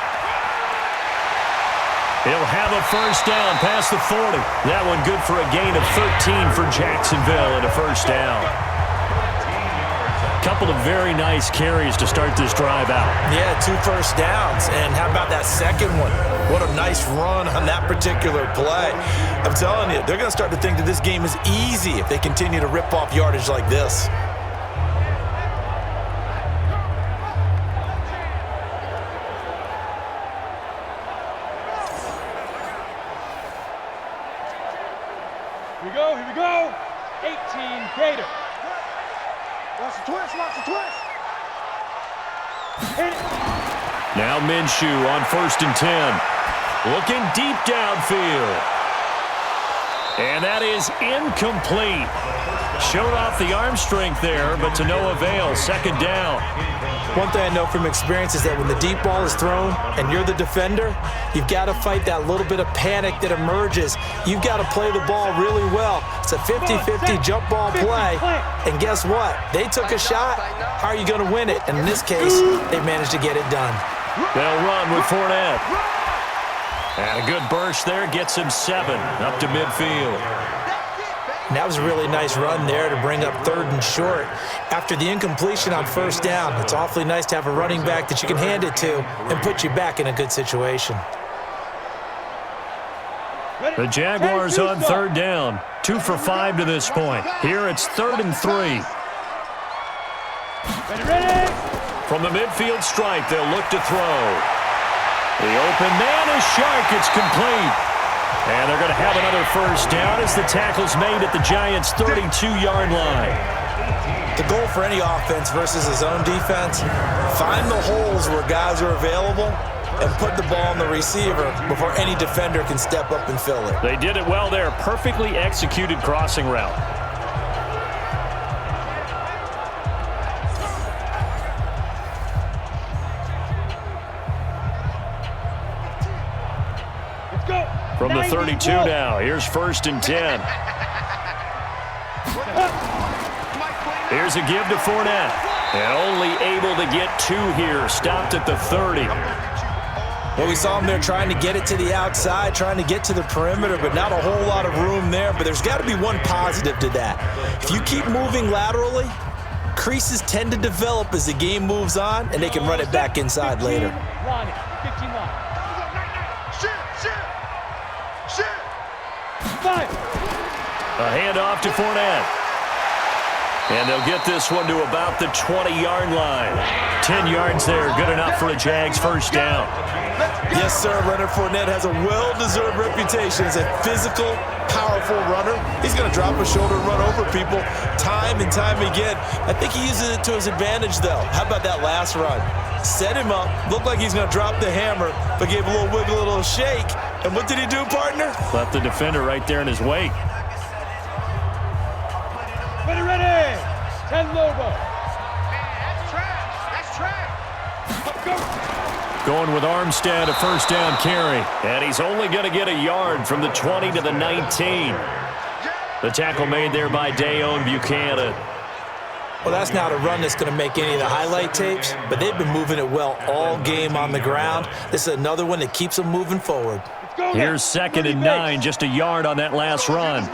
He'll have a first down past the 40. That one good for a gain of 13 for Jacksonville and a first down. Couple of very nice carries to start this drive out. Yeah, 2 first downs. And how about that second one? What a nice run on that particular play. I'm telling you, they're going to start to think that this game is easy if they continue to rip off yardage like this. Here we go. 18 Gator. Watch the twist, watch the twist. Hit it. Now Minshew on 1st and 10. Looking deep downfield. And that is incomplete. Showed off the arm strength there, but to no avail. 2nd down. One thing I know from experience is that when the deep ball is thrown and you're the defender, you've got to fight that little bit of panic that emerges. You've got to play the ball really well. It's a 50-50 jump ball play. And guess what? They took a shot. How are you going to win it? And in this case, they managed to get it done. They'll run with Fournette. And a good burst there gets him 7 up to midfield. And that was a really nice run there to bring up 3rd and short. After the incompletion on 1st down, it's awfully nice to have a running back that you can hand it to and put you back in a good situation. The Jaguars on 3rd down. 2 for 5 to this point. Here it's 3rd and 3. Ready. From the midfield stripe, they'll look to throw. The open man is Shark. It's complete. And they're going to have another first down as the tackle's made at the Giants' 32-yard line. The goal for any offense versus his own defense, find the holes where guys are available and put the ball on the receiver before any defender can step up and fill it. They did it well there. Perfectly executed crossing route. From the 32 now, here's 1st and 10. Here's a give to Fournette. And only able to get 2 here, stopped at the 30. Well, we saw him there trying to get it to the outside, trying to get to the perimeter, but not a whole lot of room there. But there's got to be one positive to that. If you keep moving laterally, creases tend to develop as the game moves on, and they can run it back inside later. 15 line. A handoff to Fournette. And they'll get this one to about the 20-yard line. 10 yards there, good enough for a Jags first down. Yes, sir. Leonard Fournette has a well-deserved reputation as a physical, powerful runner. He's going to drop a shoulder and run over people time and time again. I think he uses it to his advantage, though. How about that last run? Set him up, looked like he's going to drop the hammer, but gave a little wiggle, a little shake. And what did he do, partner? Left the defender right there in his wake. Ready. 10 Lobo. That's trash. Go. Going with Armstead, a first down carry. And he's only going to get a yard from the 20 to the 19. The tackle made there by Dayon Buchanan. Well, that's not a run that's going to make any of the highlight tapes, but they've been moving it well all game on the ground. This is another one that keeps them moving forward. Here's 2nd and 9, just a yard on that last run.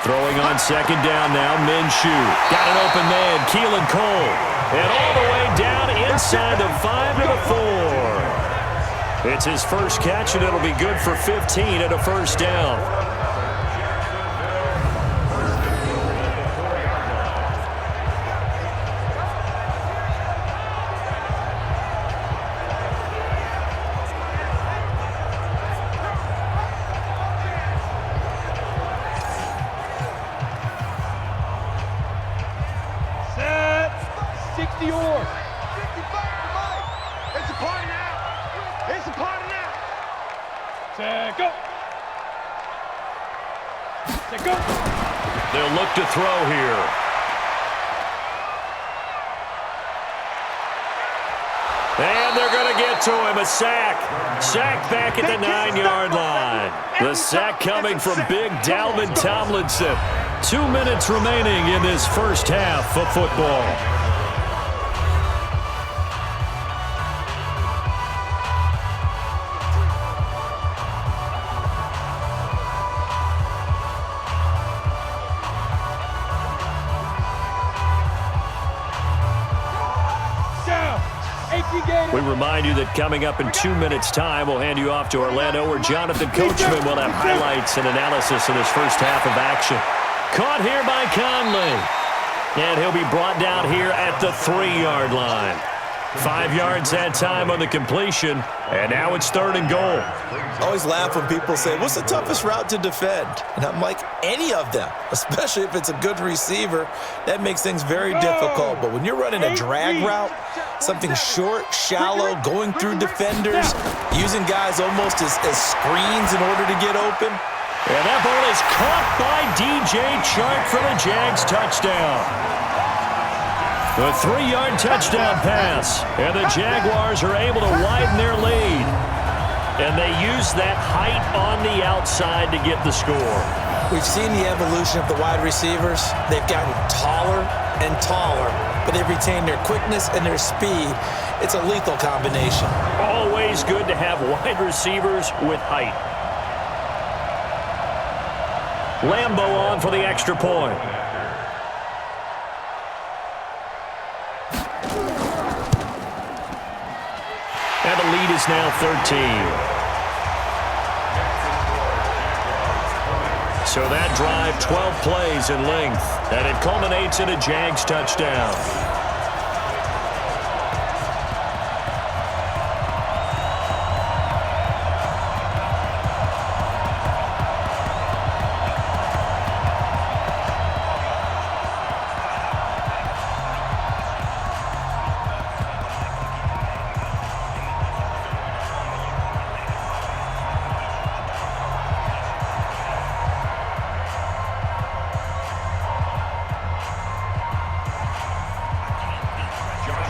Throwing on 2nd down now, Minshew. Got an open man, Keelan Cole. And all the way down inside the 5 to the 4. It's his first catch, and it'll be good for 15 and a first down. They'll look to throw here. to him, a sack. Sack back at the 9-yard line. The sack coming from big Dalvin Tomlinson. 2 minutes remaining in this first half of football. We remind you that coming up in 2 minutes' time, we'll hand you off to Orlando, where Jonathan Coachman will have highlights and analysis of this first half of action. Caught here by Conley. And he'll be brought down here at the 3-yard line. 5 yards that time on the completion, and now it's 3rd and goal. I always laugh when people say, what's the toughest route to defend? And I'm like, any of them, especially if it's a good receiver. That makes things very difficult. But when you're running a drag route, something short, shallow, going through defenders, using guys almost as screens in order to get open. And that ball is caught by DJ Chark for the Jags touchdown. The 3-yard touchdown pass, and the Jaguars are able to widen their lead. And they use that height on the outside to get the score. We've seen the evolution of the wide receivers. They've gotten taller and taller, but they've retained their quickness and their speed. It's a lethal combination. Always good to have wide receivers with height. Lambo on for the extra point. And the lead is now 13. So that drive, 12 plays in length, and it culminates in a Jags touchdown.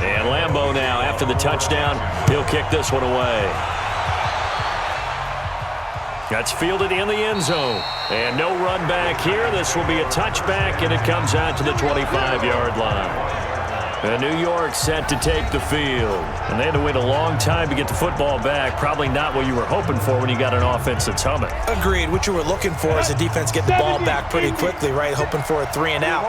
And Lambo now, after the touchdown, he'll kick this one away. That's fielded in the end zone. And no run back here. This will be a touchback, and it comes out to the 25-yard line. And New York set to take the field. And they had to wait a long time to get the football back. Probably not what you were hoping for when you got an offense that's humming. Agreed. What you were looking for is a defense get the ball back pretty quickly, right? Hoping for a 3-and-out.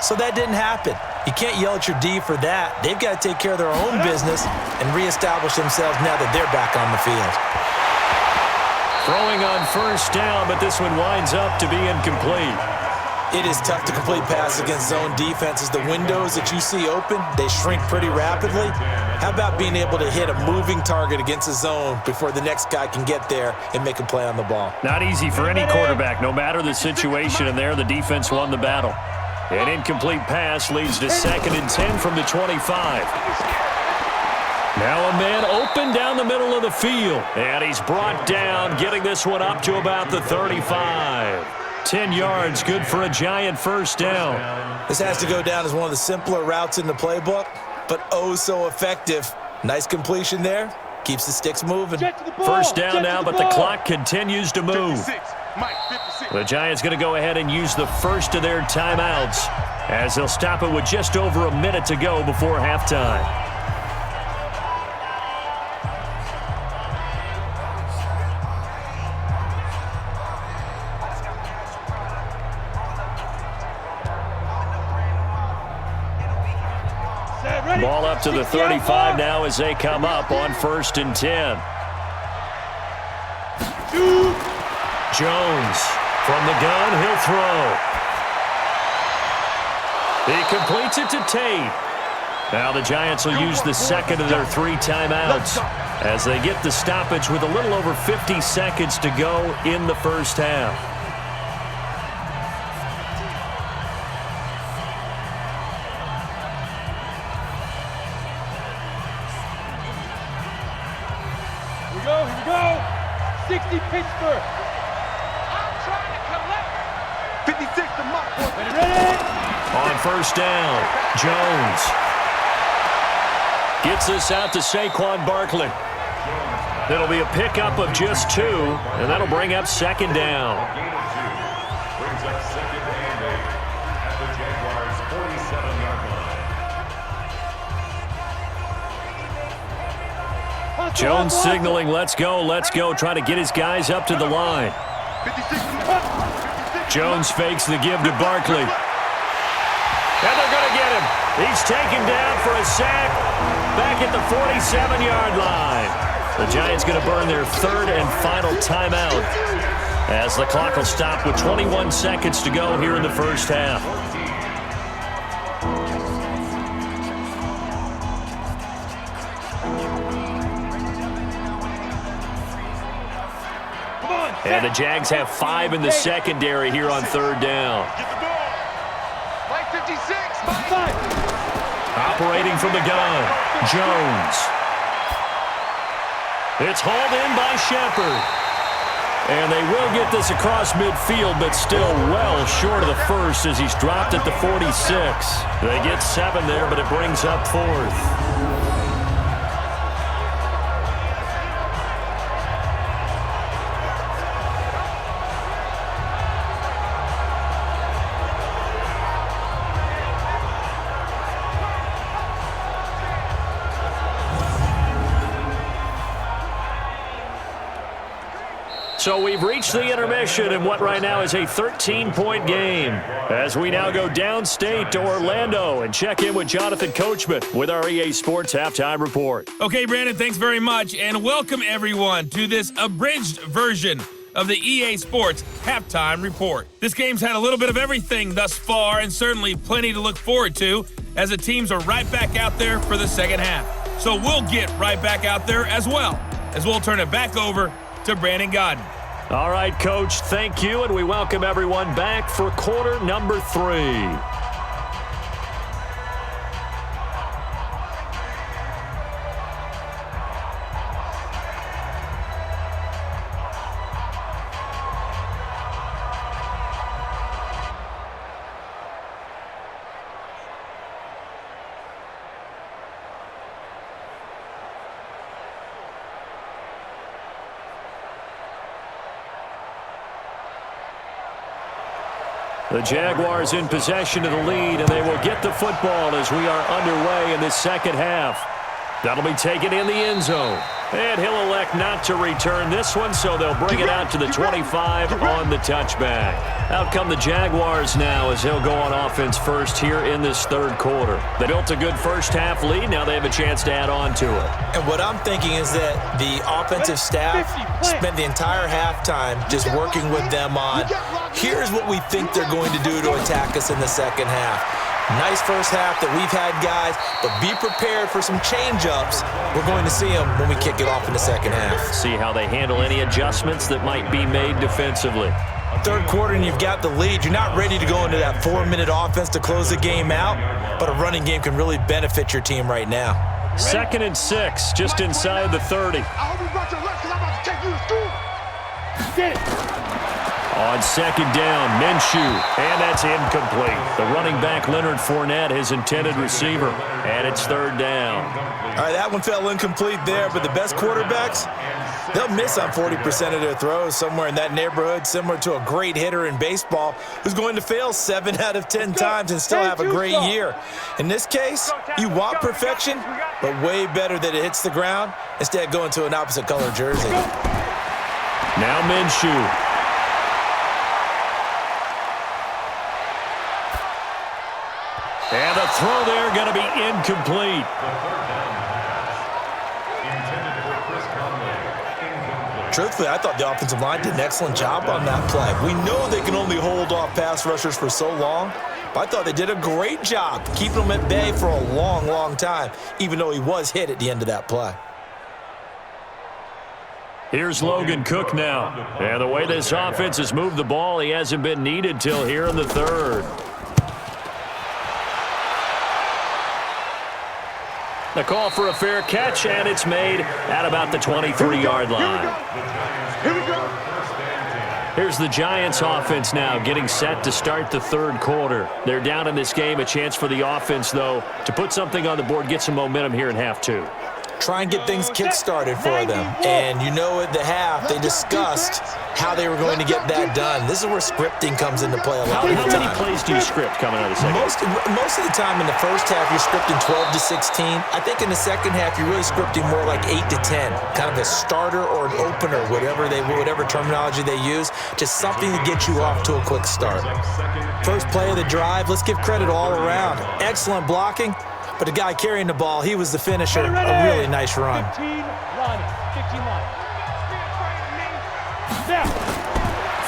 So that didn't happen. You can't yell at your D for that. They've got to take care of their own business and reestablish themselves now that they're back on the field. Throwing on first down, but this one winds up to be incomplete. It is tough to complete passes against zone defenses. The windows that you see open, they shrink pretty rapidly. How about being able to hit a moving target against a zone before the next guy can get there and make a play on the ball? Not easy for any quarterback, no matter the situation, and there the defense won the battle. An incomplete pass leads to 2nd and 10 from the 25. Now a man open down the middle of the field, and he's brought down, getting this one up to about the 35. 10 yards, good for a giant first down. This has to go down as one of the simpler routes in the playbook, but oh so effective. Nice completion there. Keeps the sticks moving. First down now, but the clock continues to move. The Giants going to go ahead and use the first of their timeouts as they'll stop it with just over a minute to go before halftime. Ball up to the 35 now as they come up on 1st and 10. Jones from the gun, he'll throw. He completes it to Tate. Now the Giants will use the second of their 3 timeouts as they get the stoppage with a little over 50 seconds to go in the first half. Here we go. 60 Pittsburgh. I'm trying to collect. 56 to Mark. Ready? On first down, Jones gets this out to Saquon Barkley. It'll be a pickup of just 2, and that'll bring up second down. Gain of 2 brings up second and 8 at the Jaguars' 47-yard line. Jones signaling, let's go, trying to get his guys up to the line. 56. Jones fakes the give to Barkley. And they're going to get him. He's taken down for a sack back at the 47-yard line. The Giants going to burn their 3rd and final timeout as the clock will stop with 21 seconds to go here in the first half. And the Jags have 5 in the secondary here on 3rd down. Mike 56. Operating from the gun, Jones. It's hauled in by Shepard. And they will get this across midfield, but still well short of the first as he's dropped at the 46. They get 7 there, but it brings up 4th. So we've reached the intermission in what right now is a 13-point game as we now go downstate to Orlando and check in with Jonathan Coachman with our EA Sports Halftime Report. Okay, Brandon, thanks very much, and welcome everyone to this abridged version of the EA Sports Halftime Report. This game's had a little bit of everything thus far and certainly plenty to look forward to as the teams are right back out there for the second half. So we'll get right back out there as well as we'll turn it back over to Brandon Godden. All right, Coach, thank you, and we welcome everyone back for quarter number 3. The Jaguars in possession of the lead, and they will get the football as we are underway in this second half. That'll be taken in the end zone. And he'll elect not to return this one, so they'll bring it out to the 25 on the touchback. Out come the Jaguars now as they'll go on offense first here in this 3rd quarter. They built a good first half lead. Now they have a chance to add on to it. And what I'm thinking is that the offensive staff spent the entire halftime just working with them on, here's what we think they're going to do to attack us in the second half. Nice first half that we've had, guys, but be prepared for some change-ups. We're going to see them when we kick it off in the second half. See how they handle any adjustments that might be made defensively. 3rd quarter and you've got the lead. You're not ready to go into that 4-minute offense to close the game out, but a running game can really benefit your team right now. 2nd and 6, just inside the 30. I hope you brought your lunch because I'm about to take you to school. Get it. On 2nd down, Minshew, and that's incomplete. The running back, Leonard Fournette, his intended receiver, and it's 3rd down. All right, that one fell incomplete there, but the best quarterbacks, they'll miss on 40% of their throws, somewhere in that neighborhood, similar to a great hitter in baseball who's going to fail 7 out of 10 times and still have a great year. In this case, you want perfection, but way better that it hits the ground instead of going to an opposite color jersey. Now Minshew. And the throw there going to be incomplete. Truthfully, I thought the offensive line did an excellent job on that play. We know they can only hold off pass rushers for so long, but I thought they did a great job keeping them at bay for a long, long time, even though he was hit at the end of that play. Here's Logan Cook now. And the way this offense has moved the ball, he hasn't been needed till here in the 3rd. The call for a fair catch, and it's made at about the 23-yard line. Here we go. Here's the Giants offense now getting set to start the 3rd quarter. They're down in this game. A chance for the offense, though, to put something on the board, get some momentum here in half 2. try and get things kick-started for them. And you know at the half, they discussed how they were going to get that done. This is where scripting comes into play a lot of the time. How many plays do you script coming out of the second? Most of the time in the first half, you're scripting 12 to 16. I think in the second half, you're really scripting more like 8 to 10. Kind of a starter or an opener, whatever terminology they use. Just something to get you off to a quick start. First play of the drive, let's give credit all around. Excellent blocking, but the guy carrying the ball, he was the finisher. A really nice run. 15 line.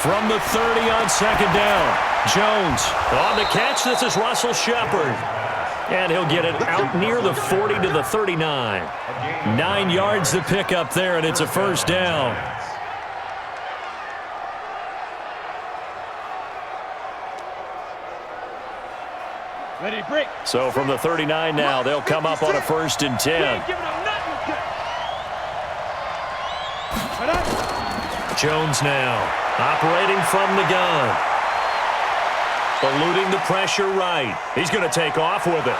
From the 30 on second down, Jones on the catch. This is Russell Shepard. And he'll get it out near the 40 to the 39. 9 yards to pick up there, and it's a first down. Ready, break. So from the 39 now, they'll come up on a 1st and 10. Jones now operating from the gun. Eluding the pressure right. He's going to take off with it.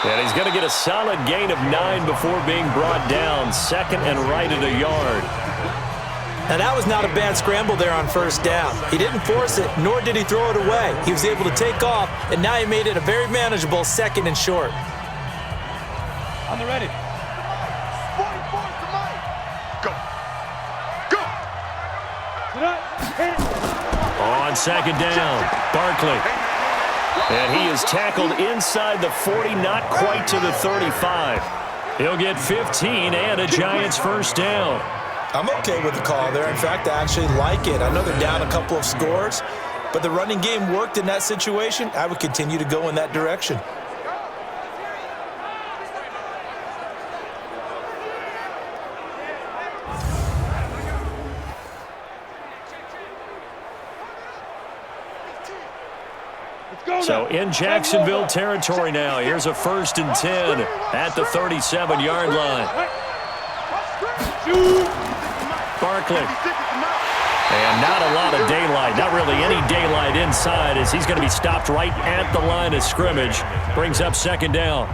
And he's going to get a solid gain of 9 before being brought down. 2nd and right at a yard. Now that was not a bad scramble there on 1st down. He didn't force it, nor did he throw it away. He was able to take off, and now he made it a very manageable 2nd and short. On the ready. 44 to Mike. Go. Go. On 2nd down, Barkley. And he is tackled inside the 40, not quite to the 35. He'll get 15 and a Giants 1st down. I'm okay with the call there. In fact, I actually like it. I know they're down a couple of scores, but the running game worked in that situation. I would continue to go in that direction. So in Jacksonville territory now. Here's a 1st and 10 at the 37-yard line. Barkley. And not a lot of daylight. Not really any daylight inside as he's going to be stopped right at the line of scrimmage. Brings up 2nd down.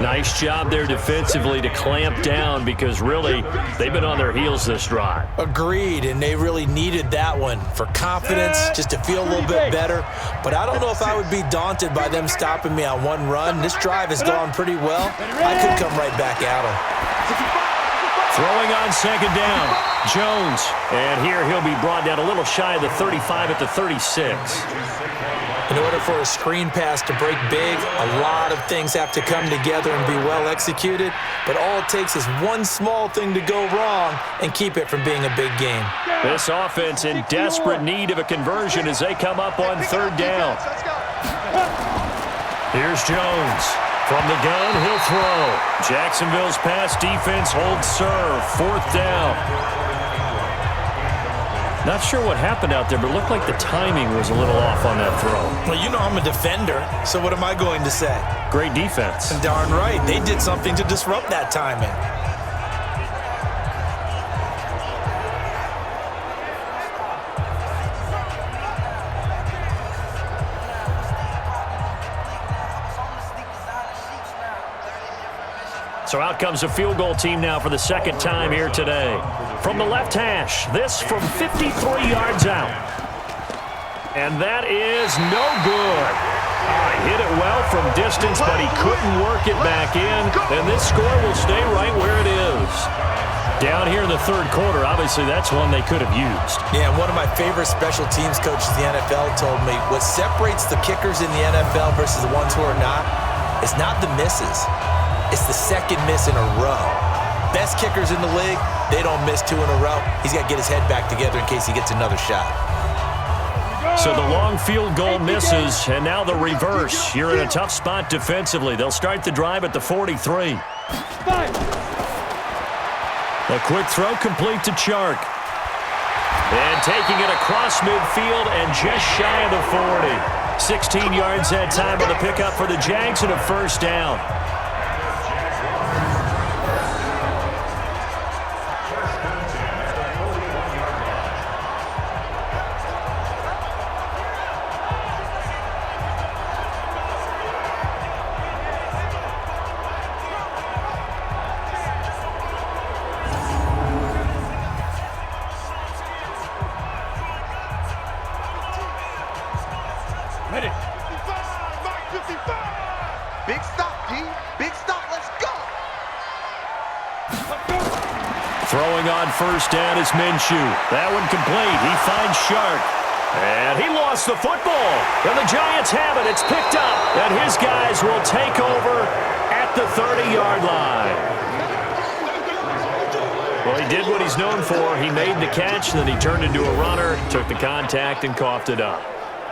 Nice job there defensively to clamp down because really they've been on their heels this drive. Agreed, and they really needed that one for confidence, just to feel a little bit better. But I don't know if I would be daunted by them stopping me on one run. This drive has gone pretty well. I could come right back at them. Throwing on 2nd down, Jones. And here he'll be brought down a little shy of the 35 at the 36. In order for a screen pass to break big, a lot of things have to come together and be well executed. But all it takes is one small thing to go wrong and keep it from being a big game. This offense in desperate need of a conversion as they come up on 3rd down. Here's Jones. From the gun, he'll throw. Jacksonville's pass defense holds serve. 4th down. Not sure what happened out there, but it looked like the timing was a little off on that throw. Well, you know I'm a defender, so what am I going to say? Great defense. Darn right. They did something to disrupt that timing. So out comes a field goal team now for the 2nd time here today. From the left hash, this from 53 yards out. And that is no good. Hit it well from distance, but he couldn't work it back in. And this score will stay right where it is. Down here in the 3rd quarter, obviously that's one they could have used. Yeah, one of my favorite special teams coaches in the NFL told me what separates the kickers in the NFL versus the ones who are not is not the misses. It's the 2nd miss in a row. Best kickers in the league, they don't miss 2 in a row. He's got to get his head back together in case he gets another shot. So the long field goal misses, and now the reverse. You're in a tough spot defensively. They'll start the drive at the 43. A quick throw complete to Chark. And taking it across midfield and just shy of the 40. 16 yards that time on the pickup for the Jags and a 1st down. Big stop, D. Big stop. Let's go. Throwing on first down is Minshew. That one complete. He finds Shark. And he lost the football. And the Giants have it. It's picked up. And his guys will take over at the 30-yard line. Well, he did what he's known for. He made the catch, then he turned into a runner, took the contact, and coughed it up.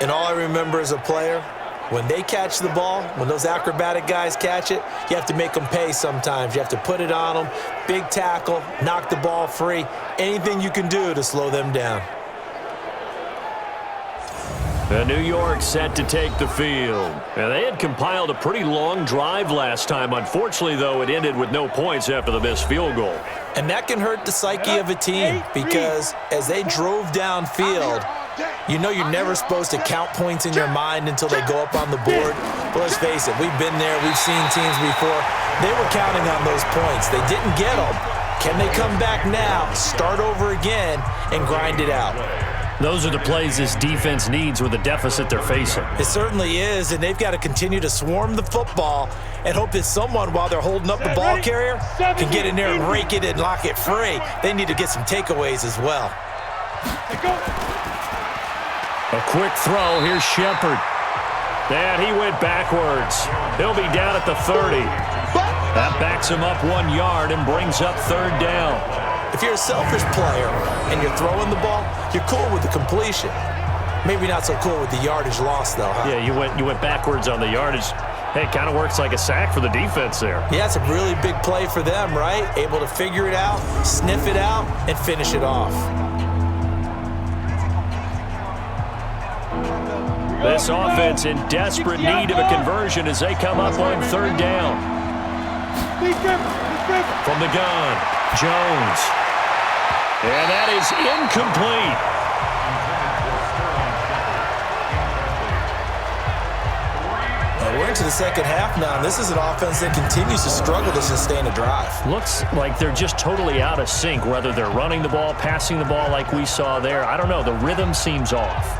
And all I remember as a player, when they catch the ball, when those acrobatic guys catch it, you have to make them pay sometimes. You have to put it on them, big tackle, knock the ball free, anything you can do to slow them down. And New York set to take the field. And they had compiled a pretty long drive last time. Unfortunately, though, it ended with no points after the missed field goal. And that can hurt the psyche of a team because as they drove downfield, you know you're never supposed to count points in your mind until they go up on the board. But let's face it, we've been there. We've seen teams before. They were counting on those points. They didn't get them. Can they come back now, start over again, and grind it out? Those are the plays this defense needs with the deficit they're facing. It certainly is, and they've got to continue to swarm the football and hope that someone, while they're holding up the ball carrier, can get in there and rake it and lock it free. They need to get some takeaways as well. A quick throw. Here's Shepard. And he went backwards. He'll be down at the 30. That backs him up 1 yard and brings up third down. If you're a selfish player and you're throwing the ball, you're cool with the completion. Maybe not so cool with the yardage loss, though, huh? Yeah, you went backwards on the yardage. Hey, it kind of works like a sack for the defense there. Yeah, it's a really big play for them, right? Able to figure it out, sniff it out, and finish it off. This offense in desperate need of a conversion as they come up on third down. From the gun, Jones. And that is incomplete. We're into the second half now, and this is an offense that continues to struggle to sustain a drive. Looks like they're just totally out of sync, whether they're running the ball, passing the ball like we saw there. I don't know. The rhythm seems off.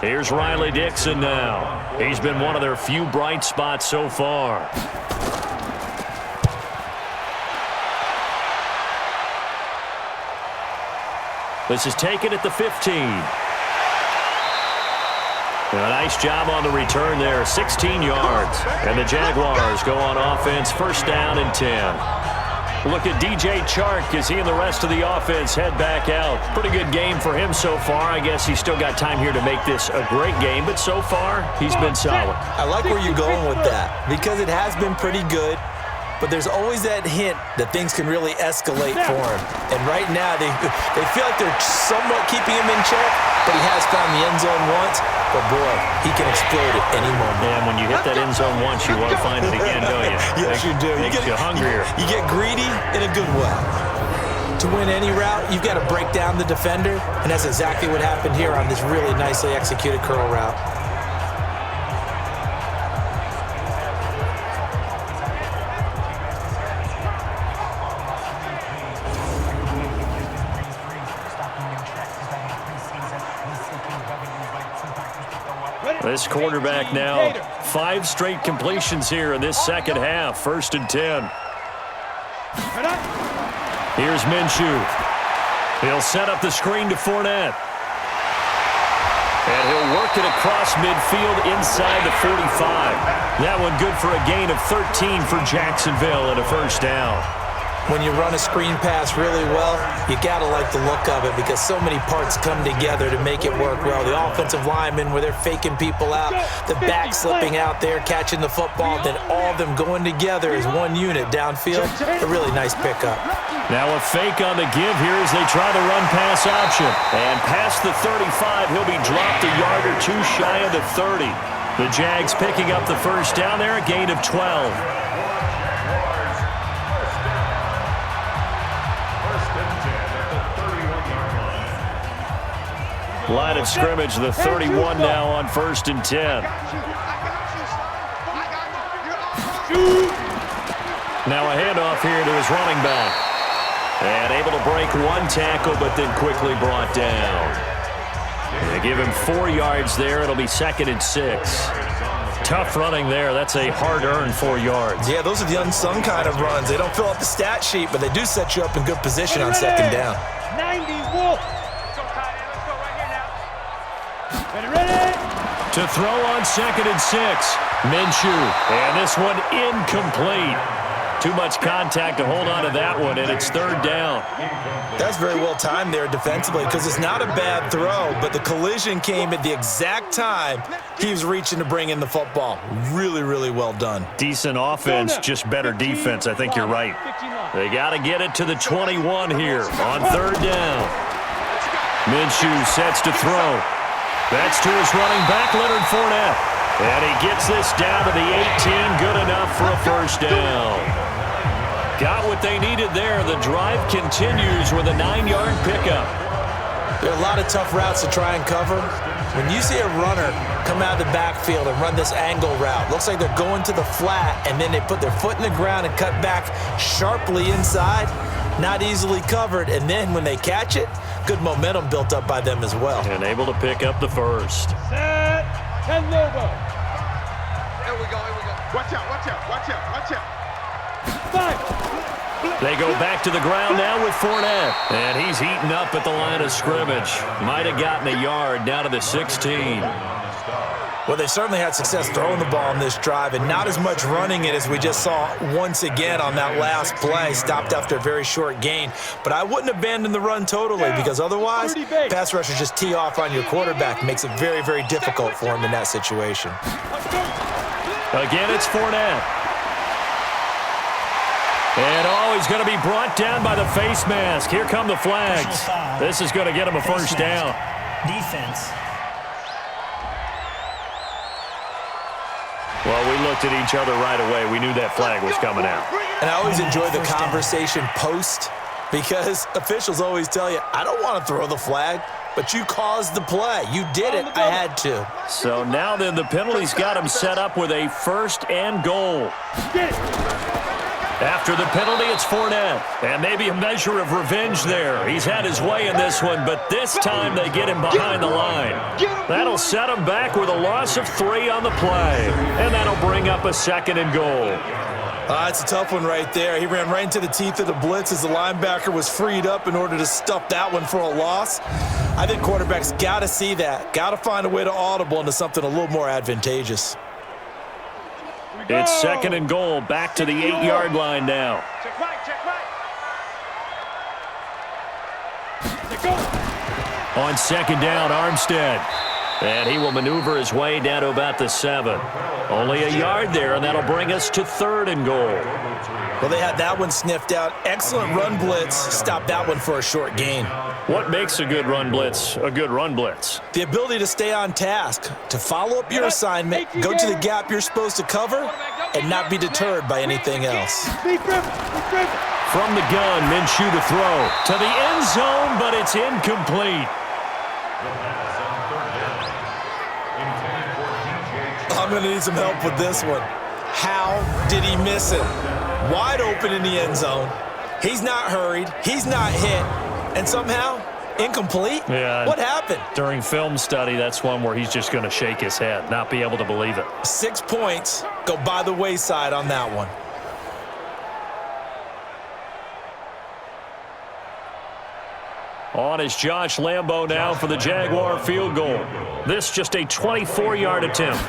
Here's Riley Dixon now. He's been one of their few bright spots so far. This is taken at the 15. A nice job on the return there, 16 yards. And the Jaguars go on offense, first down and 10. Look at DJ Chark as he and the rest of the offense head back out. Pretty good game for him so far. I guess he's still got time here to make this a great game, but so far, he's been solid. I like where you're going with that because it has been pretty good, but there's always that hint that things can really escalate for him. And right now, they feel like they're somewhat keeping him in check, but he has found the end zone once. But, boy, he can explode at any moment. And when you hit that end zone once, you want to find it again, don't you? Yes, you do. Makes you hungrier. You get greedy in a good way. To win any route, you've got to break down the defender, and that's exactly what happened here on this really nicely executed curl route. This quarterback now, 5 straight completions here in this second half. First and 10. Here's Minshew. He'll set up the screen to Fournette. And he'll work it across midfield inside the 45. That one good for a gain of 13 for Jacksonville and a first down. When you run a screen pass really well, you got to like the look of it because so many parts come together to make it work well. The offensive linemen where they're faking people out, the back slipping out there, catching the football, then all of them going together as one unit downfield. A really nice pickup. Now a fake on the give here as they try the run-pass option. And past the 35, he'll be dropped a yard or two shy of the 30. The Jags picking up the first down there, a gain of 12. Line of scrimmage, the 31 now on first and 10. Now a handoff here to his running back. And able to break one tackle, but then quickly brought down. They give him 4 yards there. It'll be 2nd and 6. Tough running there. That's a hard-earned 4 yards. Yeah, those are the unsung kind of runs. They don't fill up the stat sheet, but they do set you up in good position on 2nd down. 90, Wolf. Let's go, tight end. Let's go right here now. Ready? To throw on 2nd and 6. Minshew. And this one incomplete. Too much contact to hold on to that one, and it's 3rd down. That's very well timed there defensively because it's not a bad throw, but the collision came at the exact time he was reaching to bring in the football. Really, really well done. Decent offense, just better defense. I think you're right. They got to get it to the 21 here on 3rd down. Minshew sets to throw. That's to his running back, Leonard Fournette. And he gets this down to the 18, good enough for a 1st down. Got what they needed there. The drive continues with a 9-yard pickup. There are a lot of tough routes to try and cover. When you see a runner come out of the backfield and run this angle route, looks like they're going to the flat, and then they put their foot in the ground and cut back sharply inside. Not easily covered, and then when they catch it, good momentum built up by them as well. And able to pick up the 1st. Set. 10 logo. Here we go, here we go. Watch out, watch out, watch out, watch out. 5. They go back to the ground now with Fournette. And he's heating up at the line of scrimmage. Might have gotten a yard down to the 16. Well, they certainly had success throwing the ball on this drive and not as much running it as we just saw once again on that last play. Stopped after a very short gain. But I wouldn't abandon the run totally because otherwise, pass rushers just tee off on your quarterback. Makes it very, very difficult for him in that situation. Again, it's Fournette. And he's going to be brought down by the face mask. Here come the flags. This is going to get him a 1st down. Defense. Well, we looked at each other right away. We knew that flag was coming out. And I always enjoy the conversation post because officials always tell you, I don't want to throw the flag, but you caused the play. You did it. I had to. So now then the penalty's got him set up with a 1st and goal. After the penalty, it's Fournette. And maybe a measure of revenge there. He's had his way in this one, but this time they get him behind the line. That'll set him back with a loss of 3 on the play. And that'll bring up a 2nd and goal. It's a tough one right there. He ran right into the teeth of the blitz as the linebacker was freed up in order to stuff that one for a loss. I think quarterbacks got to see that. Got to find a way to audible into something a little more advantageous. It's 2nd and goal, back to the 8-yard line now. Check right, check right. On 2nd down, Armstead. And he will maneuver his way down to about the 7. Only a yard there, and that'll bring us to 3rd and goal. Well, they had that one sniffed out. Excellent run blitz. Stopped that one for a short gain. What makes a good run blitz a good run blitz? The ability to stay on task, to follow up your assignment, go to the gap you're supposed to cover, and not be deterred by anything else. From the gun, Minshew to throw. To the end zone, but it's incomplete. I'm going to need some help with this one. How did he miss it? Wide open in the end zone. He's not hurried. He's not hit. And somehow, incomplete? Yeah. What happened? During film study, that's one where he's just going to shake his head, not be able to believe it. 6 points go by the wayside on that one. On is Josh Lambo now for the Jaguar field goal. This just a 24-yard attempt.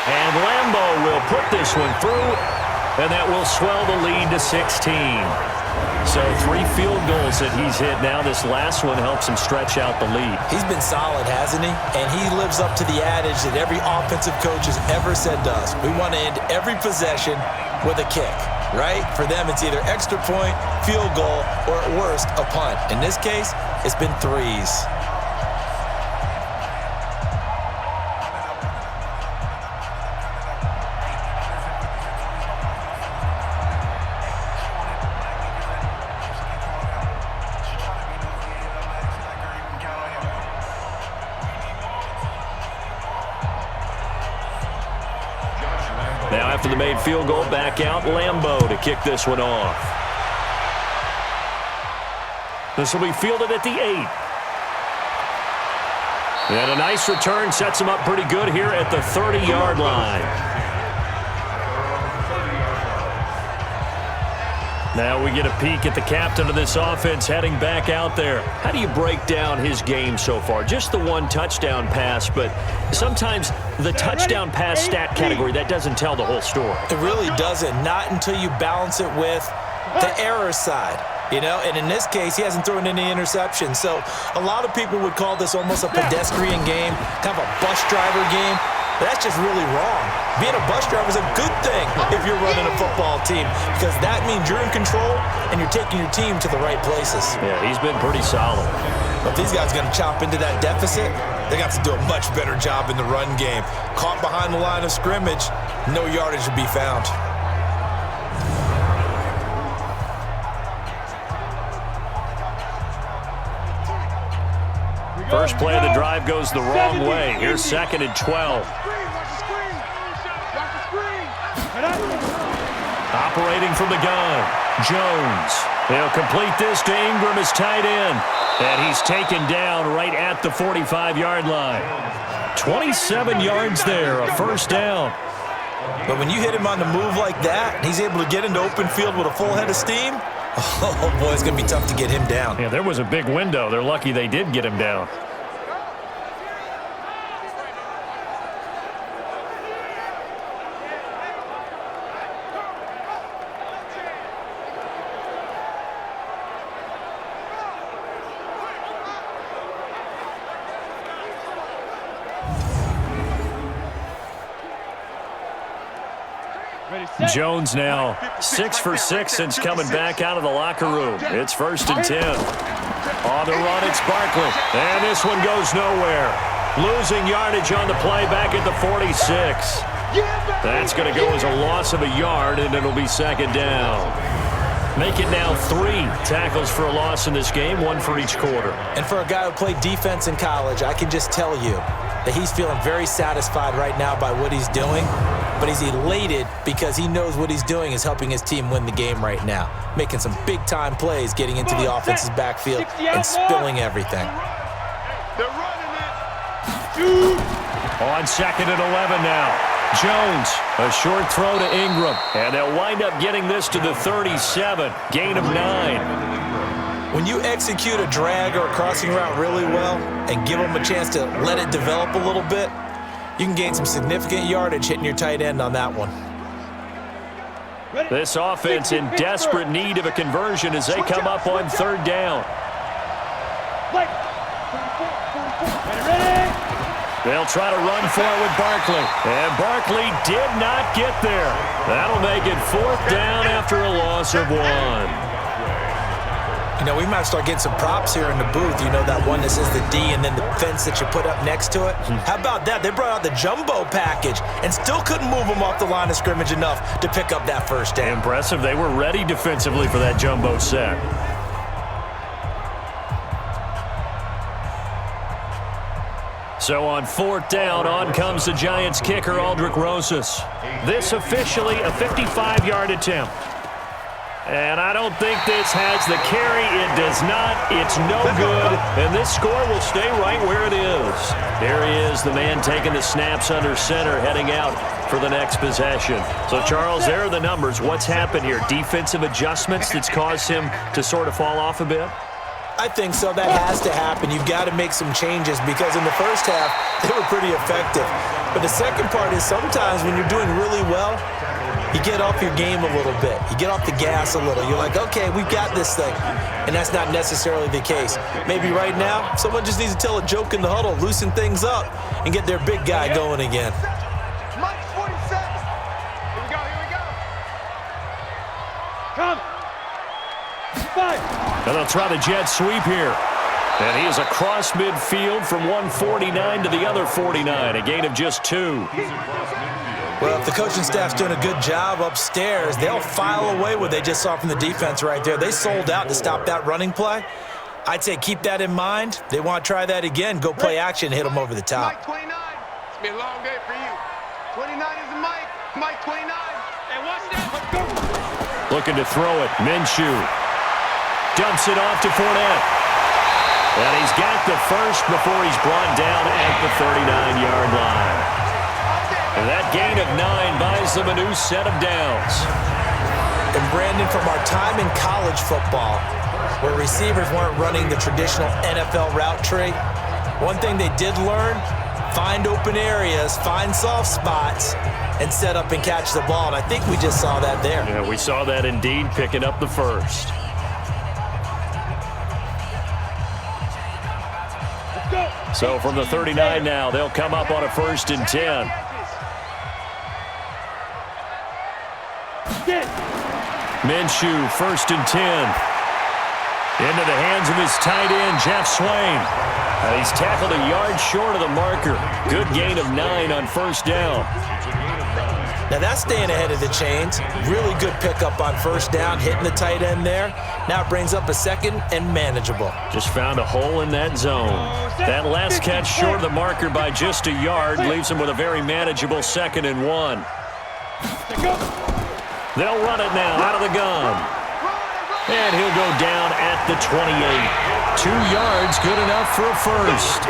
And Lambo will put this one through, and that will swell the lead to 16. So 3 field goals that he's hit now. This last one helps him stretch out the lead. He's been solid, hasn't he? And he lives up to the adage that every offensive coach has ever said to us. We want to end every possession with a kick, right? For them, it's either extra point, field goal, or at worst, a punt. In this case, it's been 3s. after the made field goal, back out Lambeau to kick this one off. This will be fielded at the 8. And a nice return sets him up pretty good here at the 30-yard line. Now we get a peek at the captain of this offense heading back out there. How do you break down his game so far? Just the one touchdown pass, but sometimes the touchdown pass stat category, that doesn't tell the whole story. It really doesn't, not until you balance it with the error side. You know, and in this case, he hasn't thrown any interceptions. So a lot of people would call this almost a pedestrian game, kind of a bus driver game. But that's just really wrong. Being a bus driver is a good thing if you're running a football team, because that means you're in control and you're taking your team to the right places. Yeah, he's been pretty solid. But if these guys are going to chop into that deficit, they got to do a much better job in the run game. Caught behind the line of scrimmage, no yardage to be found. First play of the drive goes the wrong way. Here's 2nd and 12. Operating from the gun, Jones. He'll complete this to Ingram as tight end. And he's taken down right at the 45-yard line. 27 yards there, a first down. But when you hit him on the move like that, and he's able to get into open field with a full head of steam, oh boy, it's going to be tough to get him down. Yeah, there was a big window. They're lucky they did get him down. Jones now 6 for 6 since coming back out of the locker room. It's 1st and 10. On the run, it's Barkley. And this one goes nowhere. Losing yardage on the play back at the 46. That's going to go as a loss of a yard, and it'll be 2nd down. Make it now 3 tackles for a loss in this game, 1 for each quarter. And for a guy who played defense in college, I can just tell you that he's feeling very satisfied right now by what he's doing, but he's elated because he knows what he's doing is helping his team win the game right now, making some big-time plays, getting into the offense's backfield and spilling everything. They're running it. On 2nd and 11 now. Jones, a short throw to Ingram, and they'll wind up getting this to the 37, gain of 9. When you execute a drag or a crossing route really well and give them a chance to let it develop a little bit, you can gain some significant yardage hitting your tight end on that one. This offense in desperate need of a conversion as they come up on 3rd down. They'll try to run for it with Barkley. And Barkley did not get there. That'll make it 4th down after a loss of 1. You know, we might start getting some props here in the booth. You know, that one that says the D and then the fence that you put up next to it? How about that? They brought out the jumbo package and still couldn't move them off the line of scrimmage enough to pick up that 1st down. Impressive. They were ready defensively for that jumbo set. So on 4th down, on comes the Giants kicker, Aldrick Rosas. This officially a 55-yard attempt. And I don't think this has the carry. It does not. It's no good. And this score will stay right where it is. There he is, the man taking the snaps under center, heading out for the next possession. So, Charles, there are the numbers. What's happened here? Defensive adjustments that's caused him to sort of fall off a bit? I think so. That has to happen. You've got to make some changes because in the first half, they were pretty effective. But the second part is sometimes when you're doing really well, you get off your game a little bit. You get off the gas a little. You're like, okay, we've got this thing. And that's not necessarily the case. Maybe right now, someone just needs to tell a joke in the huddle, loosen things up, and get their big guy going again. Mike 47. Here we go. Come. 5. And they'll try the jet sweep here. And he is across midfield from 149 to the other 49, a gain of just 2. Well, if the coaching staff's doing a good job upstairs, they'll file away what they just saw from the defense right there. They sold out to stop that running play. I'd say keep that in mind. They want to try that again, go play action, hit them over the top. Mike 29. It's been a long day for you. 29 is the Mike. Mike 29. Hey, watch that. Let's go. Looking to throw it. Minshew dumps it off to Fournette. And he's got the first before he's brought down at the 39-yard line. And that gain of 9 buys them a new set of downs. And Brandon, from our time in college football, where receivers weren't running the traditional NFL route tree, one thing they did learn, find open areas, find soft spots, and set up and catch the ball. And I think we just saw that there. Yeah, we saw that indeed, picking up the first. So from the 39 now, they'll come up on a 1st and 10. Minshew, 1st and 10. Into the hands of his tight end, Jeff Swain. He's tackled a yard short of the marker. Good gain of 9 on 1st down. Now that's staying ahead of the chains. Really good pickup on 1st down, hitting the tight end there. Now it brings up a 2nd and manageable. Just found a hole in that zone. That last catch short of the marker by just a yard leaves him with a very manageable 2nd and 1. They'll run it now out of the gun. And he'll go down at the 28. 2 yards, good enough for a first.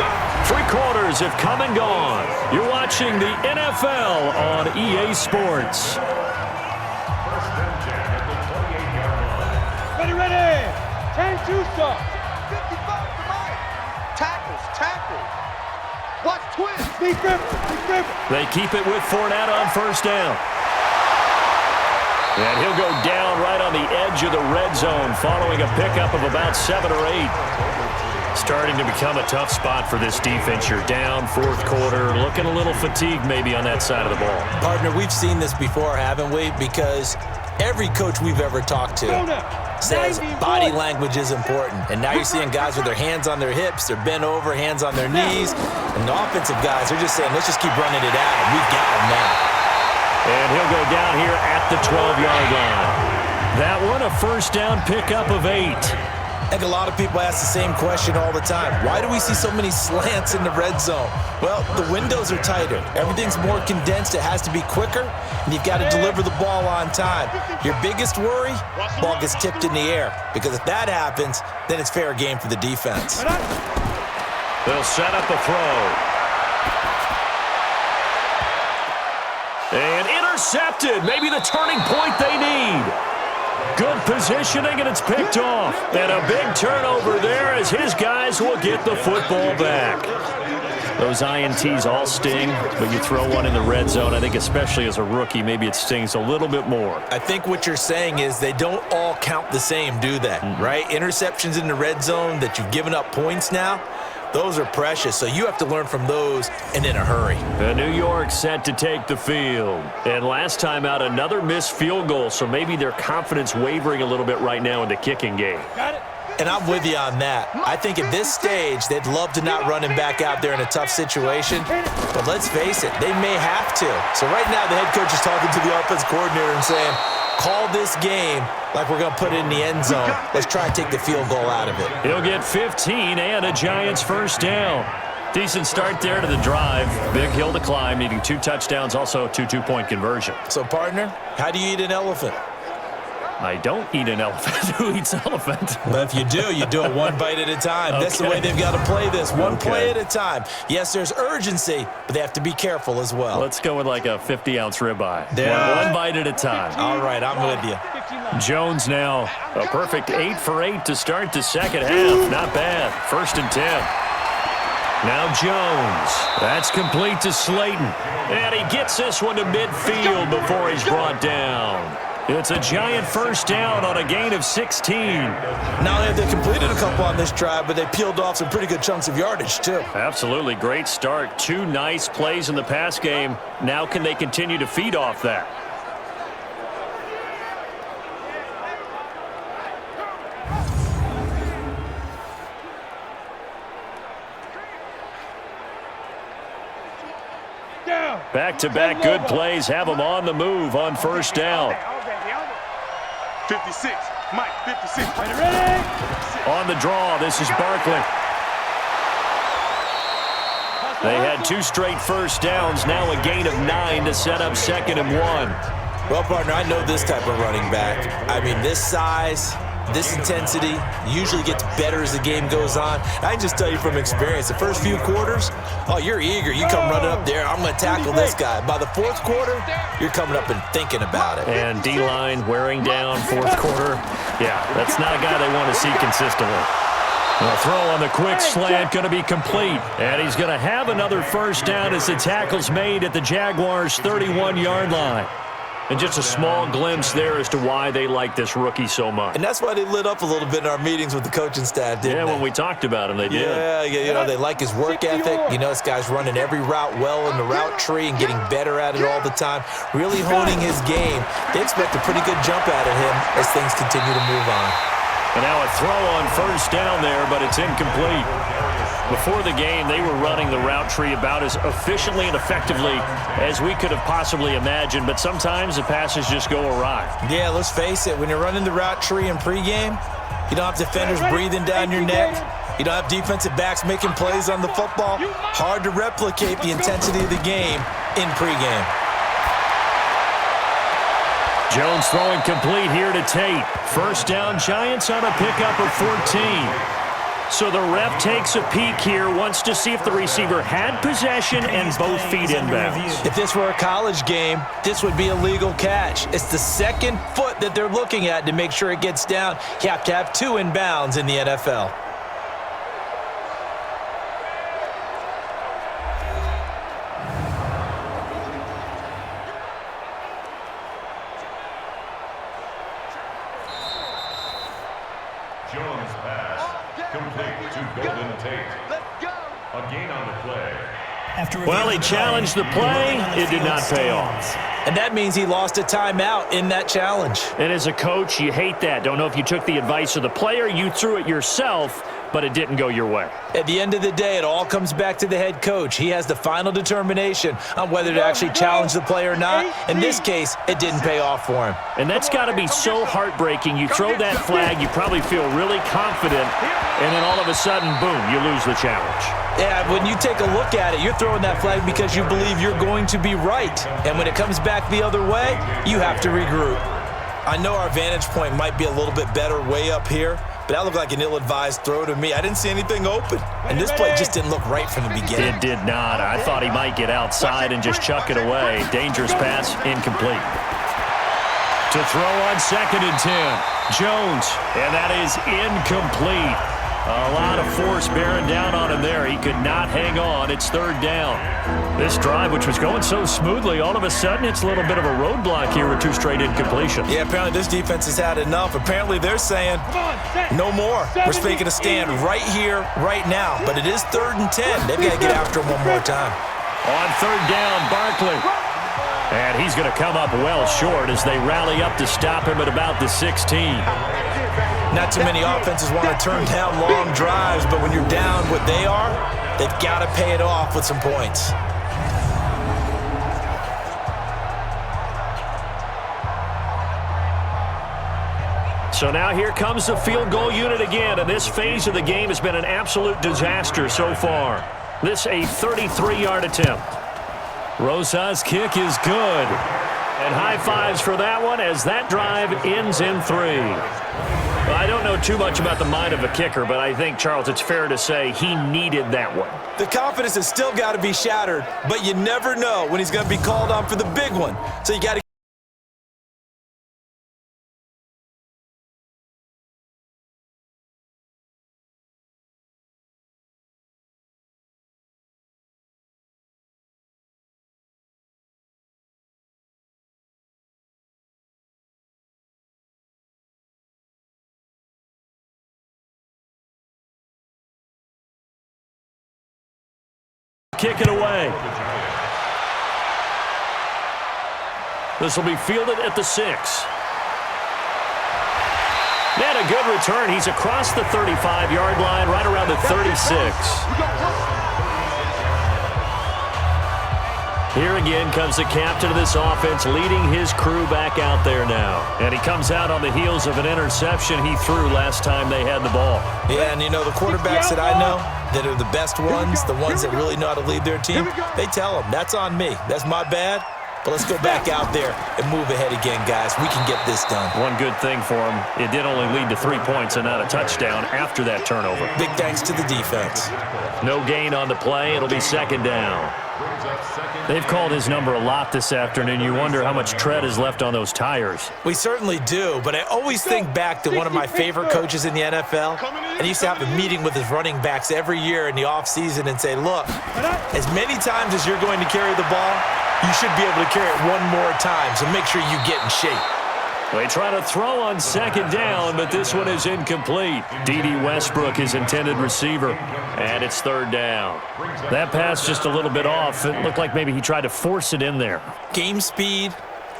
3 quarters have come and gone. You're watching the NFL on EA Sports. Ready. 10-2 stop. 55 to Mike. Tackle. Watch twist. Steve Griffin. They keep it with Fournette on 1st down. And he'll go down right on the edge of the red zone following a pickup of about 7 or 8. Starting to become a tough spot for this defense. You're down 4th quarter, looking a little fatigued maybe on that side of the ball. Partner, we've seen this before, haven't we? Because every coach we've ever talked to says body language is important. And now you're seeing guys with their hands on their hips, they're bent over, hands on their knees. And the offensive guys are just saying, let's just keep running it out. We've got them now. And he'll go down here at the 12-yard line. That one, a 1st down pickup of 8. I think a lot of people ask the same question all the time. Why do we see so many slants in the red zone? Well, the windows are tighter. Everything's more condensed. It has to be quicker, and you've got to deliver the ball on time. Your biggest worry, ball gets tipped in the air. Because if that happens, then it's fair game for the defense. They'll set up a throw. And intercepted. Maybe the turning point they need. Good positioning, and it's picked off. And a big turnover there as his guys will get the football back. Those INTs all sting, but you throw one in the red zone, I think especially as a rookie, maybe it stings a little bit more. I think what you're saying is they don't all count the same, do they? Right? Interceptions in the red zone that you've given up points now, those are precious, so you have to learn from those and in a hurry. And New York set to take the field. And last time out, another missed field goal, so maybe their confidence wavering a little bit right now in the kicking game. Got it. And I'm with you on that. I think at this stage, they'd love to not run him back out there in a tough situation. But let's face it, they may have to. So right now, the head coach is talking to the offense coordinator and saying, call this game like we're going to put it in the end zone. Let's try and take the field goal out of it. He'll get 15 and a Giants 1st down. Decent start there to the drive. Big hill to climb, needing 2 touchdowns, also a 2 two-point conversion. So, partner, how do you eat an elephant? I don't eat an elephant. Who eats elephant? But if you do it 1 bite at a time. Okay. That's the way they've got to play this. One play at a time. Yes, there's urgency, but they have to be careful as well. Let's go with like a 50-ounce ribeye. Yeah. One bite at a time. All right, I'm with you. Jones now, a perfect 8 for 8 to start the 2nd half. Not bad. 1st and 10. Now Jones. That's complete to Slayton. And he gets this one to midfield before he's brought down. It's a Giant 1st down on a gain of 16. Not only have they completed a couple on this drive, but they peeled off some pretty good chunks of yardage, too. Absolutely. Great start. 2 nice plays in the pass game. Now can they continue to feed off that? Back-to-back good plays have them on the move on 1st down. 56. Mike, 56. Ready? On the draw, this is Barkley. They had 2 straight first downs, now a gain of 9 to set up 2nd and 1. Well, partner, I know this type of running back. I mean, this size, this intensity usually gets better as the game goes on. I can just tell you from experience, the first few quarters, oh, you're eager. You come running up there, I'm going to tackle this guy. By the 4th quarter, you're coming up and thinking about it. And D-line wearing down 4th quarter. Yeah, that's not a guy they want to see consistently. The throw on the quick slant going to be complete. And he's going to have another first down as the tackle's made at the Jaguars' 31-yard line. And just a small glimpse there as to why they like this rookie so much. And that's why they lit up a little bit in our meetings with the coaching staff, didn't they? Yeah, when we talked about him, they did. Yeah, you know, they like his work ethic. You know, this guy's running every route well in the route tree and getting better at it all the time, really honing his game. They expect a pretty good jump out of him as things continue to move on. And now a throw on first down there, but it's incomplete. Before the game, they were running the route tree about as efficiently and effectively as we could have possibly imagined, but sometimes the passes just go awry. Yeah, let's face it, when you're running the route tree in pregame, you don't have defenders breathing down your neck. You don't have defensive backs making plays on the football. Hard to replicate the intensity of the game in pregame. Jones throwing complete here to Tate. First down, Giants on a pickup of 14. So the ref takes a peek here, wants to see if the receiver had possession and both feet inbounds. If this were a college game, this would be a legal catch. It's the 2nd foot that they're looking at to make sure it gets down. You have to have 2 inbounds in the NFL. Jones pass. Complete to Golden Tate. A gain on the play. Well, he challenged the play. It did not pay off. And that means he lost a timeout in that challenge. And as a coach, you hate that. Don't know if you took the advice of the player, you threw it yourself, but it didn't go your way. At the end of the day, it all comes back to the head coach. He has the final determination on whether to actually challenge the play or not. In this case, it didn't pay off for him. And that's got to be so heartbreaking. You throw that flag, you probably feel really confident, and then all of a sudden, boom, you lose the challenge. Yeah, when you take a look at it, you're throwing that flag because you believe you're going to be right. And when it comes back the other way, you have to regroup. I know our vantage point might be a little bit better way up here, but that looked like an ill-advised throw to me. I didn't see anything open, and this play just didn't look right from the beginning. It did not. I thought he might get outside and just chuck it away. Dangerous pass, incomplete. To throw on 2nd and 10. Jones, and that is incomplete. A lot of force bearing down on him there. He could not hang on. It's 3rd down. This drive, which was going so smoothly, all of a sudden it's a little bit of a roadblock here with 2 straight incompletions. Yeah, apparently this defense has had enough. Apparently they're saying, no more. We're making a stand right here, right now. But it is 3rd and 10. They've got to get after him one more time. On 3rd down, Barkley. And he's going to come up well short as they rally up to stop him at about the 16. Not too many offenses want to turn down long drives, but when you're down what they are, they've got to pay it off with some points. So now here comes the field goal unit again, and this phase of the game has been an absolute disaster so far. This a 33-yard attempt. Rosa's kick is good. And high fives for that one as that drive ends in 3. Well, I don't know too much about the mind of a kicker, but I think, Charles, it's fair to say he needed that one. The confidence has still got to be shattered, but you never know when he's going to be called on for the big one. So you got to kick it away. This will be fielded at the 6. And a good return. He's across the 35-yard line, right around the 36. Here again comes the captain of this offense, leading his crew back out there now. And he comes out on the heels of an interception he threw last time they had the ball. Yeah, and you know, the quarterbacks that I know, that are the best ones, the ones that really know how to lead their team, they tell them, that's on me. That's my bad. But let's go back out there and move ahead again, guys. We can get this done. One good thing for them, it did only lead to 3 points and not a touchdown after that turnover. Big thanks to the defense. No gain on the play. It'll be second down. They've called his number a lot this afternoon. You wonder how much tread is left on those tires. We certainly do, but I always think back to one of my favorite coaches in the NFL. And he used to have a meeting with his running backs every year in the offseason and say, look, as many times as you're going to carry the ball, you should be able to carry it one more time, so make sure you get in shape. They try to throw on second down, but this one is incomplete. D.D. Westbrook, his intended receiver, and it's third down. That pass just a little bit off. It looked like maybe he tried to force it in there. Game speed,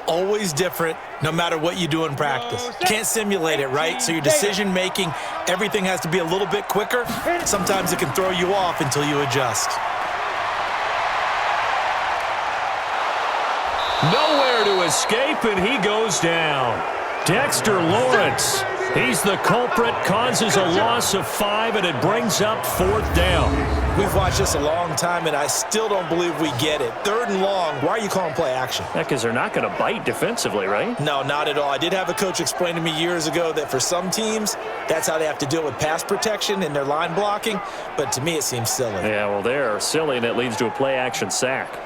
always different, no matter what you do in practice. Can't simulate it, right? So your decision-making, everything has to be a little bit quicker. Sometimes it can throw you off until you adjust. Nowhere to escape, and he goes down. Dexter Lawrence, he's the culprit, causes a loss of 5, and it brings up fourth down. We've watched this a long time, and I still don't believe we get it. Third and long, why are you calling play action? Because they're not going to bite defensively, right? No, not at all. I did have a coach explain to me years ago that for some teams, that's how they have to deal with pass protection and their line blocking, but to me it seems silly. Yeah, well, they're silly, and it leads to a play action sack.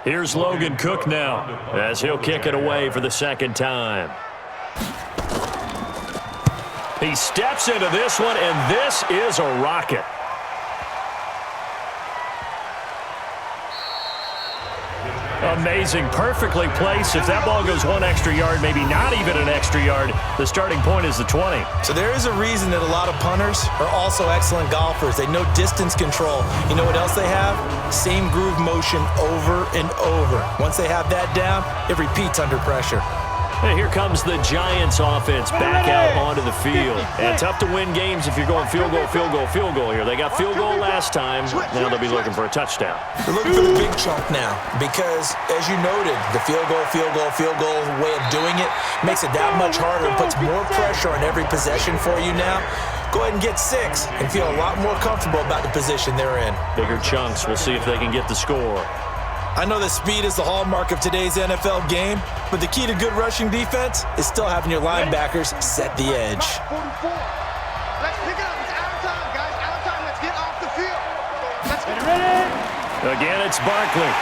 Here's Logan Cook now, as he'll kick it away for the second time. He steps into this one, and this is a rocket. Amazing, perfectly placed. If that ball goes 1 extra yard, maybe not even an extra yard, the starting point is the 20. So there is a reason that a lot of punters are also excellent golfers. They know distance control. You know what else they have? Same groove motion over and over. Once they have that down, it repeats under pressure. And here comes the Giants offense back out onto the field. And tough to win games if you're going field goal, field goal, field goal here. They got field goal last time. Now they'll be looking for a touchdown. They're looking for the big chunk now because, as you noted, the field goal way of doing it makes it that much harder and puts more pressure on every possession for you now. Go ahead and get 6 and feel a lot more comfortable about the position they're in. Bigger chunks. We'll see if they can get the score. I know that speed is the hallmark of today's NFL game, but the key to good rushing defense is still having your linebackers set the edge. 44. Let's pick it up. It's out of time, guys. Out of time. Let's get off the field. Let's get ready. Again, it's Barkley.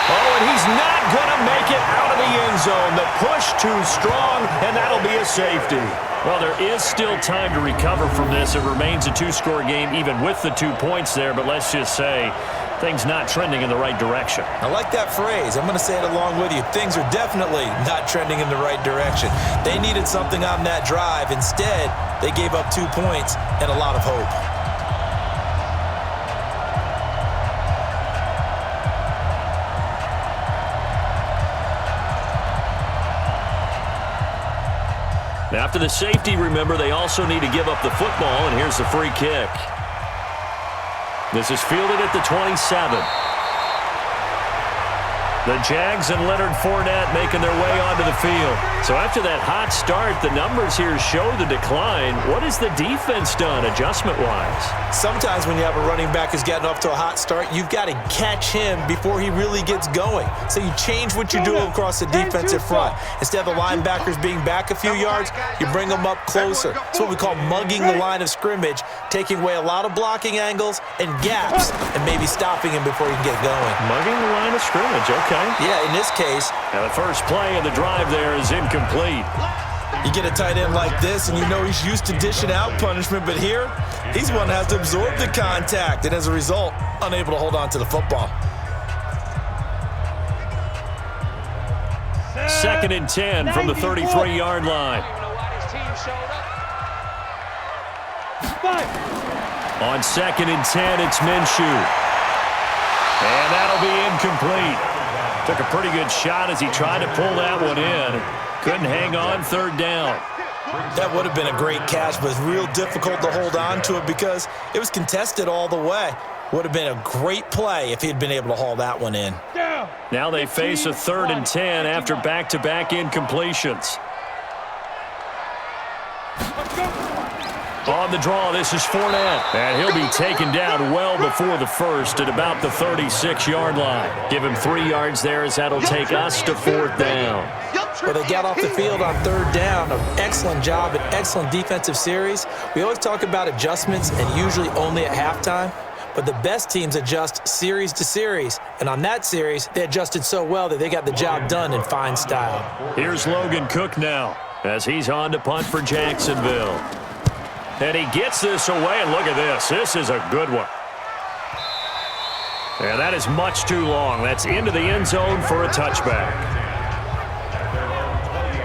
Oh, and he's not going to make it out of the end zone. The push too strong, and that'll be a safety. Well, there is still time to recover from this. It remains a 2-score game, even with the 2 points there, but let's just say things not trending in the right direction. I like that phrase. I'm going to say it along with you. Things are definitely not trending in the right direction. They needed something on that drive. Instead, they gave up 2 points and a lot of hope. After the safety, remember, they also need to give up the football, and here's the free kick. This is fielded at the 27. The Jags and Leonard Fournette making their way onto the field. So after that hot start, the numbers here show the decline. What has the defense done adjustment-wise? Sometimes when you have a running back who's gotten off to a hot start, you've got to catch him before he really gets going. So you change what you do across the defensive front. Instead of the linebackers being back a few yards, you bring them up closer. It's what we call mugging the line of scrimmage, taking away a lot of blocking angles and gaps and maybe stopping him before he can get going. Mugging the line of scrimmage, okay. Yeah, in this case. Now the first play of the drive there is incomplete. You get a tight end like this, and you know he's used to dishing out punishment, but here, he's one that has to absorb the contact, and as a result, unable to hold on to the football. 2nd and 10 from the 33-yard line. On 2nd and 10, it's Minshew. And that'll be incomplete. Took a pretty good shot as he tried to pull that one in. Couldn't hang on, 3rd down. That would have been a great catch, but it's real difficult to hold on to it because it was contested all the way. Would have been a great play if he had been able to haul that one in. Now they face a 3rd and 10 after back-to-back incompletions. On the draw, this is Fournette. And he'll be taken down well before the first at about the 36-yard line. Give him 3 yards there as that'll take us to 4th down. Well, they got off the field on 3rd down. An excellent job, an excellent defensive series. We always talk about adjustments and usually only at halftime. But the best teams adjust series to series. And on that series, they adjusted so well that they got the job done in fine style. Here's Logan Cook now as he's on to punt for Jacksonville. And he gets this away, and look at this. This is a good one. And that is much too long. That's into the end zone for a touchback.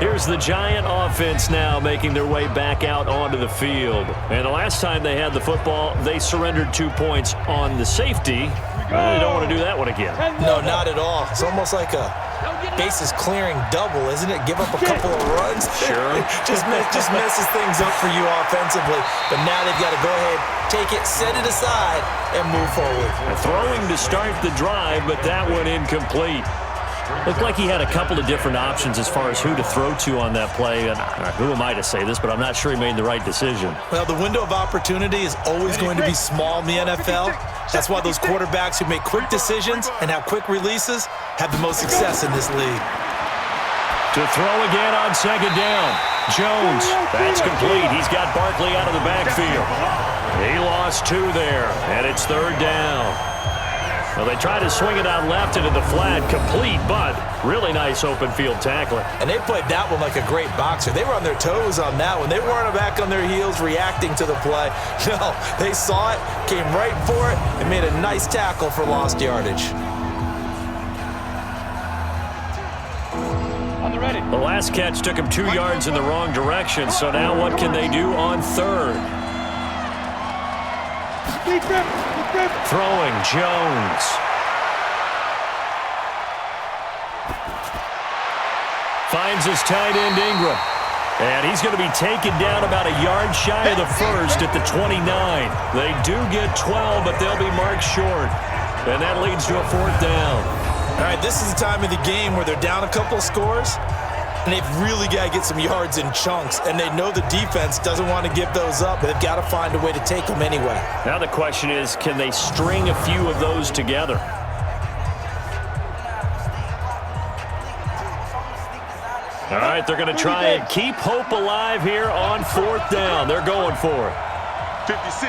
Here's the Giant offense now making their way back out onto the field. And the last time they had the football, they surrendered 2 points on the safety. They don't want to do that one again. No, not at all. It's almost like a bases clearing double, isn't it? Give up a couple of runs. Sure. just messes things up for you offensively. But now they've got to go ahead, take it, set it aside, and move forward. Throwing to start the drive, but that one incomplete. Looked like he had a couple of different options as far as who to throw to on that play. And who am I to say this, but I'm not sure he made the right decision. Well, the window of opportunity is always going to be small in the NFL. That's why those quarterbacks who make quick decisions and have quick releases have the most success in this league. To throw again on 2nd down. Jones, that's complete. He's got Barkley out of the backfield. He lost 2 there, and it's 3rd down. Well, they tried to swing it out left into the flat, complete, but really nice open field tackling. And they played that one like a great boxer. They were on their toes on that one. They weren't back on their heels reacting to the play. No, they saw it, came right for it, and made a nice tackle for lost yardage. The last catch took him 2 yards in the wrong direction, so now what can they do on 3rd? Throwing, Jones. Finds his tight end, Ingram. And he's going to be taken down about a yard shy of the first at the 29. They do get 12, but they'll be marked short. And that leads to a 4th down. All right, this is the time of the game where they're down a couple of scores, and they've really got to get some yards in chunks, and they know the defense doesn't want to give those up, but they've got to find a way to take them anyway. Now the question is, can they string a few of those together? All right, they're going to try and keep hope alive here on 4th down. They're going for it. 56.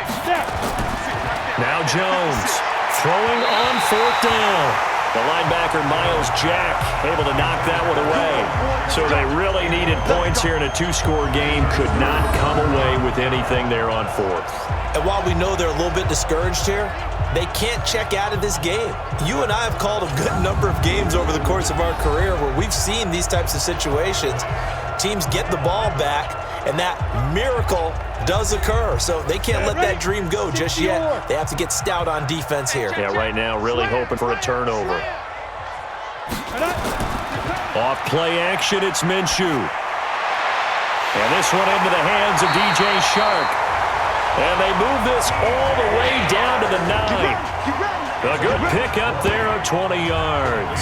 Now Jones throwing on 4th down. The linebacker, Miles Jack, able to knock that one away. So they really needed points here in a 2-score game. Could not come away with anything there on 4th. And while we know they're a little bit discouraged here, they can't check out of this game. You and I have called a good number of games over the course of our career where we've seen these types of situations. Teams get the ball back, and that miracle does occur. So they can't let that dream go just yet. They have to get stout on defense here. Yeah, right now really hoping for a turnover. Off play action, it's Minshew. And this one into the hands of DJ Shark. And they move this all the way down to the 9. A good pick up there of 20 yards.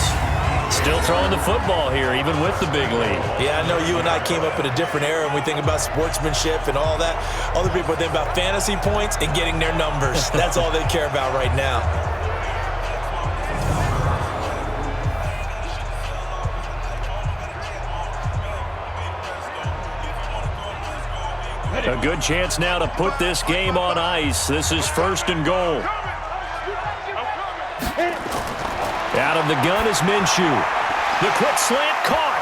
Still throwing the football here, even with the big lead. Yeah, I know you and I came up in a different era, and we think about sportsmanship and all that. Other people think about fantasy points and getting their numbers. That's all they care about right now. A good chance now to put this game on ice. This is 1st and goal. Out of the gun is Minshew. The quick slant caught.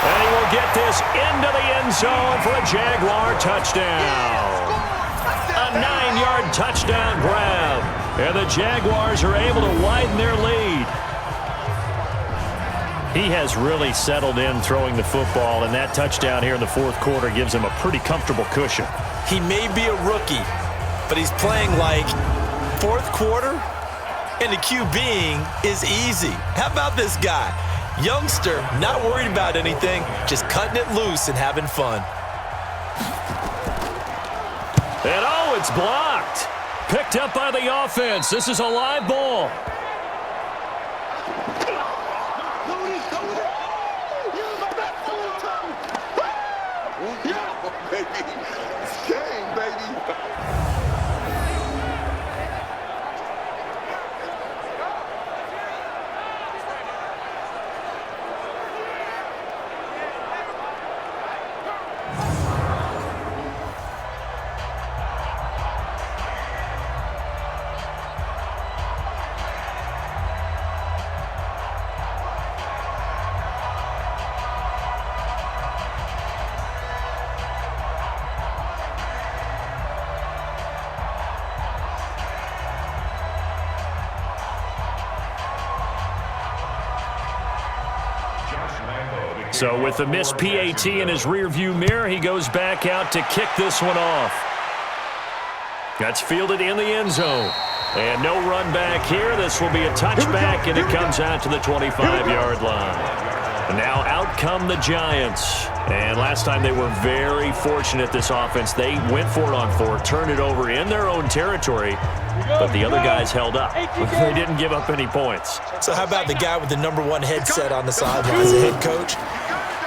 And he will get this into the end zone for a Jaguar touchdown. A 9-yard touchdown grab. And the Jaguars are able to widen their lead. He has really settled in throwing the football, and that touchdown here in the 4th quarter gives him a pretty comfortable cushion. He may be a rookie, but he's playing like 4th quarter, and the QBing is easy. How about this guy? Youngster, not worried about anything, just cutting it loose and having fun. And oh, it's blocked. Picked up by the offense. This is a live ball. Yeah, baby. It's game, baby. So with the missed PAT in his rearview mirror, he goes back out to kick this one off. That's fielded in the end zone. And no run back here. This will be a touchback, and it comes out to the 25-yard line. And now out come the Giants. And last time they were very fortunate, this offense. They went for it on 4, turned it over in their own territory, but the other guys held up. They didn't give up any points. So how about the guy with the #1 headset on the sidelines, the head coach?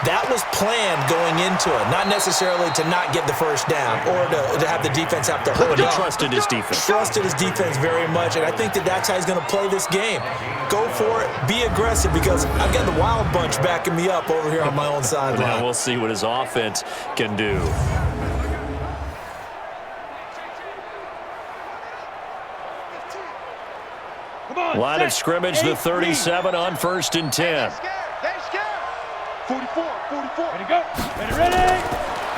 That was planned going into it, not necessarily to not get the first down or to have the defense have to hold He up. trusted his defense. Trusted his defense very much, and I think that's how he's going to play this game. Go for it, be aggressive, because I've got the Wild Bunch backing me up over here on my own sideline. Now we'll see what his offense can do. Line of scrimmage, the 37 on 1st and 10. 44. Ready, go. Ready.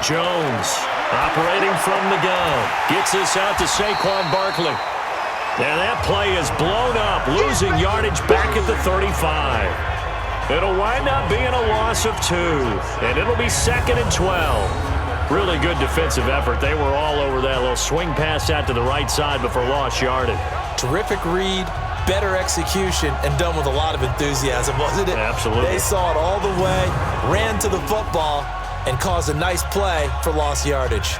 Jones operating from the gun. Gets this out to Saquon Barkley. And that play is blown up, losing yardage back at the 35. It'll wind up being a loss of 2, and it'll be 2nd and 12. Really good defensive effort. They were all over that little swing pass out to the right side before lost yardage. Terrific read, better execution, and done with a lot of enthusiasm, wasn't it? Absolutely. They saw it all the way, ran to the football, and caused a nice play for lost yardage.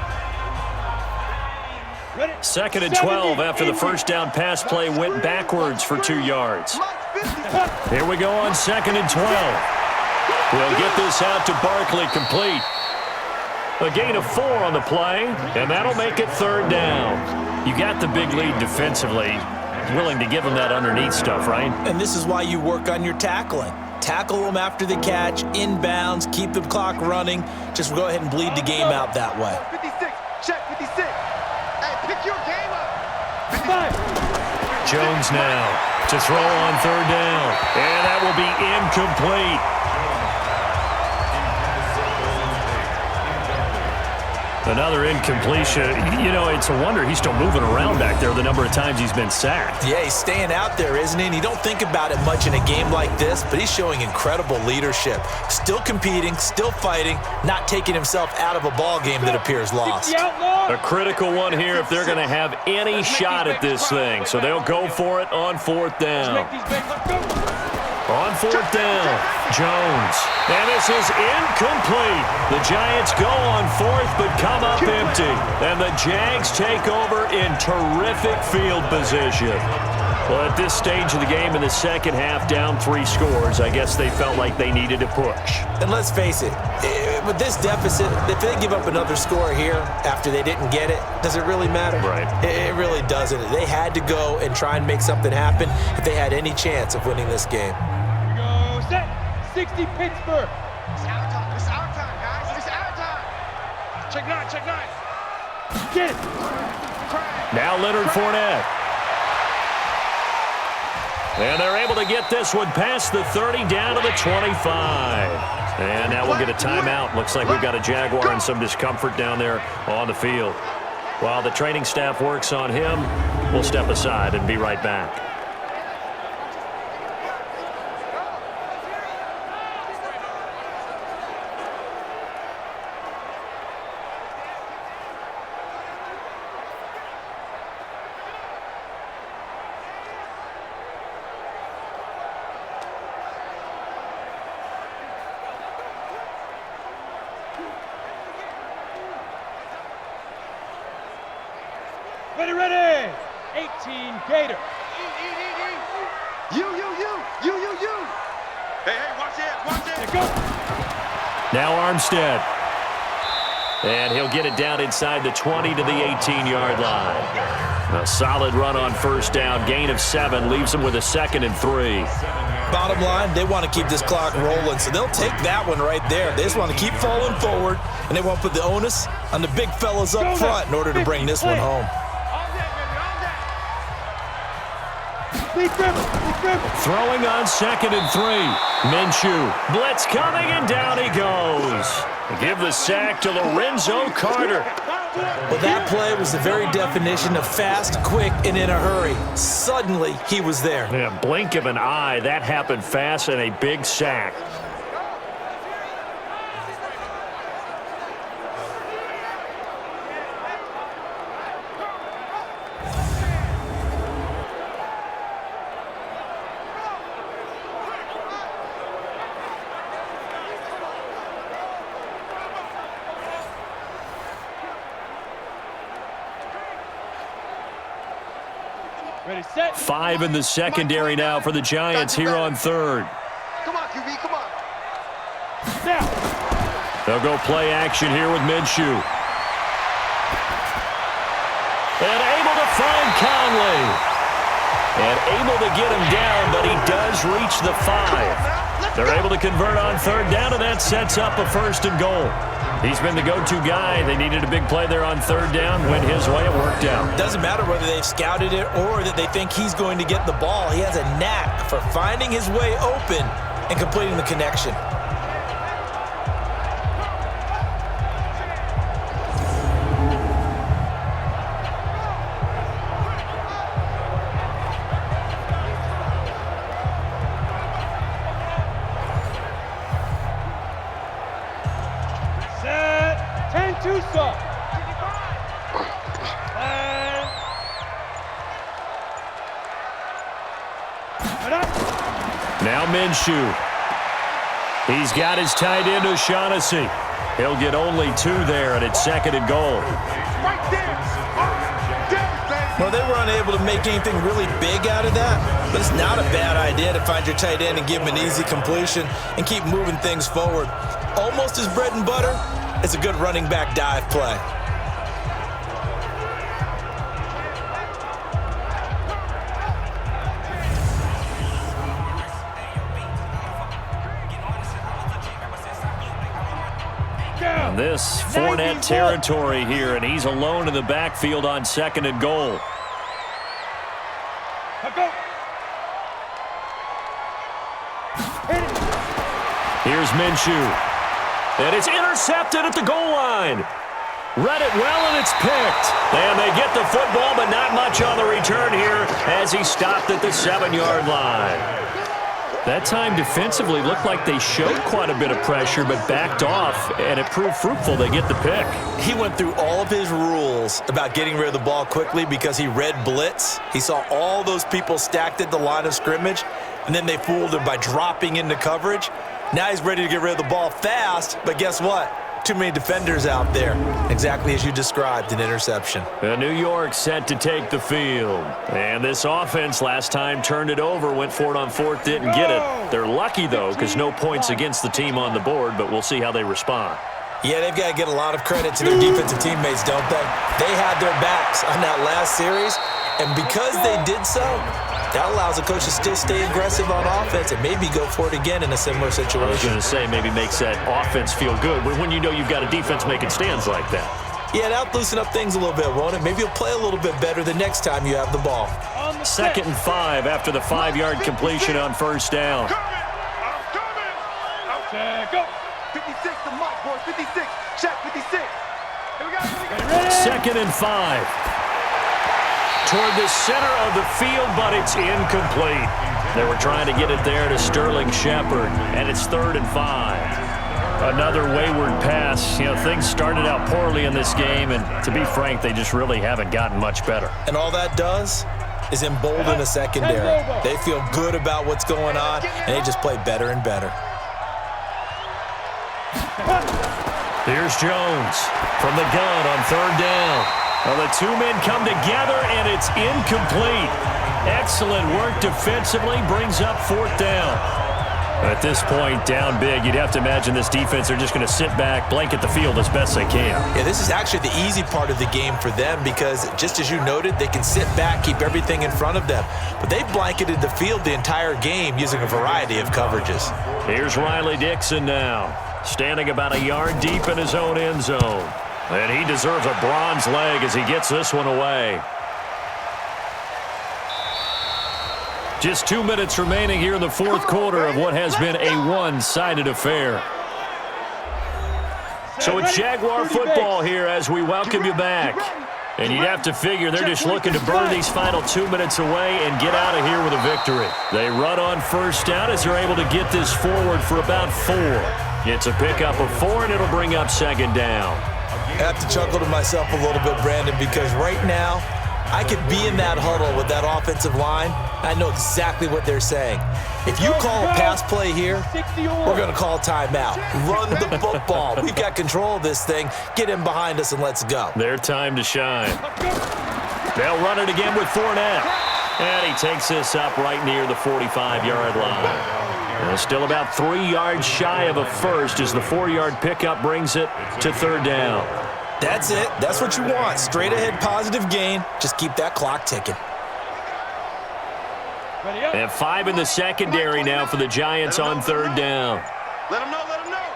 2nd and 12 after the first down pass play went backwards for 2 yards. Here we go on 2nd and 12. We'll get this out to Barkley, complete. A gain of 4 on the play, and that'll make it 3rd down. You got the big lead defensively. Willing to give them that underneath stuff, right? And this is why you work on your tackling. Tackle them after the catch, inbounds, keep the clock running. Just go ahead and bleed the game out that way. 56, check 56. Hey, pick your game up. 55. Jones now to throw on 3rd down. And that will be incomplete. Another incompletion. You know, it's a wonder he's still moving around back there the number of times he's been sacked. Yeah, he's staying out there, isn't he? And you don't think about it much in a game like this, but he's showing incredible leadership. Still competing, still fighting, not taking himself out of a ball game that appears lost. A critical one here if they're going to have any shot at this thing. So they'll go for it on 4th down. On 4th down, Jones. And this is incomplete. The Giants go on 4th but come up empty. And the Jags take over in terrific field position. Well, at this stage of the game in the second half, down 3 scores, I guess they felt like they needed to push. And let's face it, with this deficit, if they give up another score here after they didn't get it, does it really matter? Right. It really doesn't. They had to go and try and make something happen if they had any chance of winning this game. Here we go. Set. 60 Pittsburgh. It's our time. It's our time, guys. It's our time. Check 9. Check 9. Get it. Now Leonard Fournette. And they're able to get this one past the 30 down to the 25. And now we'll get a timeout. Looks like we've got a Jaguar and some discomfort down there on the field. While the training staff works on him, we'll step aside and be right back. Ready. 18 Gator. You. Hey, watch it. Go. Now Armstead. And he'll get it down inside the 20 to the 18-yard line. A solid run on first down. Gain of 7 leaves them with a 2nd and 3. Bottom line, they want to keep this clock rolling, so they'll take that one right there. They just want to keep falling forward, and they want to put the onus on the big fellas up front in order to bring this one home. Throwing on 2nd and 3. Minshew. Blitz coming, and down he goes. Give the sack to Lorenzo Carter. Well, that play was the very definition of fast, quick, and in a hurry. Suddenly, he was there. Yeah, blink of an eye. That happened fast, and a big sack. Ready, set. 5 in the secondary now for the Giants here on 3rd. Come on, QB, come on. Now. They'll go play action here with Minshew. And able to find Conley. And able to get him down, but he does reach the 5. They're able to convert on 3rd down, and that sets up a 1st and goal. He's been the go-to guy. They needed a big play there on 3rd down. Went his way. It worked out. Doesn't matter whether they've scouted it or that they think he's going to get the ball. He has a knack for finding his way open and completing the connection. Now Minshew. He's got his tight end O'Shaughnessy. He'll get only 2 there, and it's 2nd and goal. Well, they were unable to make anything really big out of that, but it's not a bad idea to find your tight end and give him an easy completion and keep moving things forward. Almost his bread and butter is a good running back dive play. This Fournette territory here, and he's alone in the backfield on 2nd and goal. Here's Minshew. And it's intercepted at the goal line. Read it well, and it's picked. And they get the football, but not much on the return here as he stopped at the 7-yard line. That time defensively looked like they showed quite a bit of pressure but backed off, and it proved fruitful. They get the pick. He went through all of his rules about getting rid of the ball quickly because he read blitz. He saw all those people stacked at the line of scrimmage, and then they fooled him by dropping into coverage. Now he's ready to get rid of the ball fast, but guess what? Too many defenders out there. Exactly as you described, an interception. New York set to take the field. And this offense last time turned it over, went for it on 4th, didn't get it. They're lucky, though, because no points against the team on the board, but we'll see how they respond. Yeah, they've got to get a lot of credit to their defensive teammates, don't they? They had their backs on that last series, and because they did so, that allows the coach to still stay aggressive on offense and maybe go for it again in a similar situation. I was going to say maybe makes that offense feel good when you know you've got a defense making stands like that. Yeah, that'll loosen up things a little bit, won't it? Maybe you'll play a little bit better the next time you have the ball. 2nd and 5 after the 5-yard completion on 1st down. Go. 56 to Mike, boys. 56. Check 56. Here we go. 2nd and 5. Toward the center of the field, but it's incomplete. They were trying to get it there to Sterling Shepard, and it's 3rd and 5. Another wayward pass. You know, things started out poorly in this game, and to be frank, they just really haven't gotten much better. And all that does is embolden the secondary. They feel good about what's going on, and they just play better and better. Here's Jones from the gun on 3rd down. Well, the 2 men come together, and it's incomplete. Excellent work defensively, brings up 4th down. At this point, down big, you'd have to imagine this defense are just going to sit back, blanket the field as best they can. Yeah, this is actually the easy part of the game for them because, just as you noted, they can sit back, keep everything in front of them. But they blanketed the field the entire game using a variety of coverages. Here's Riley Dixon now, standing about a yard deep in his own end zone. And he deserves a bronze leg as he gets this one away. Just 2 minutes remaining here in the fourth quarter of what has been a one-sided affair. So it's Jaguar football here as we welcome you back. And you'd have to figure they're just looking to burn these final 2 minutes away and get out of here with a victory. They run on first down as they're able to get this forward for about 4. It's a pickup of 4, and it'll bring up second down. I have to chuckle to myself a little bit, Brandon, because right now I could be in that huddle with that offensive line. I know exactly what they're saying. If you call a pass play here, we're going to call a timeout. Run the football. We've got control of this thing. Get in behind us and let's go. Their time to shine. They'll run it again with Fournette. And he takes this up right near the 45-yard line. Still about 3 yards shy of a first as the 4-yard pickup brings it to third down. That's it. That's what you want. Straight ahead positive gain. Just keep that clock ticking. And 5 in the secondary now for the Giants on third down. Let him know, let him know.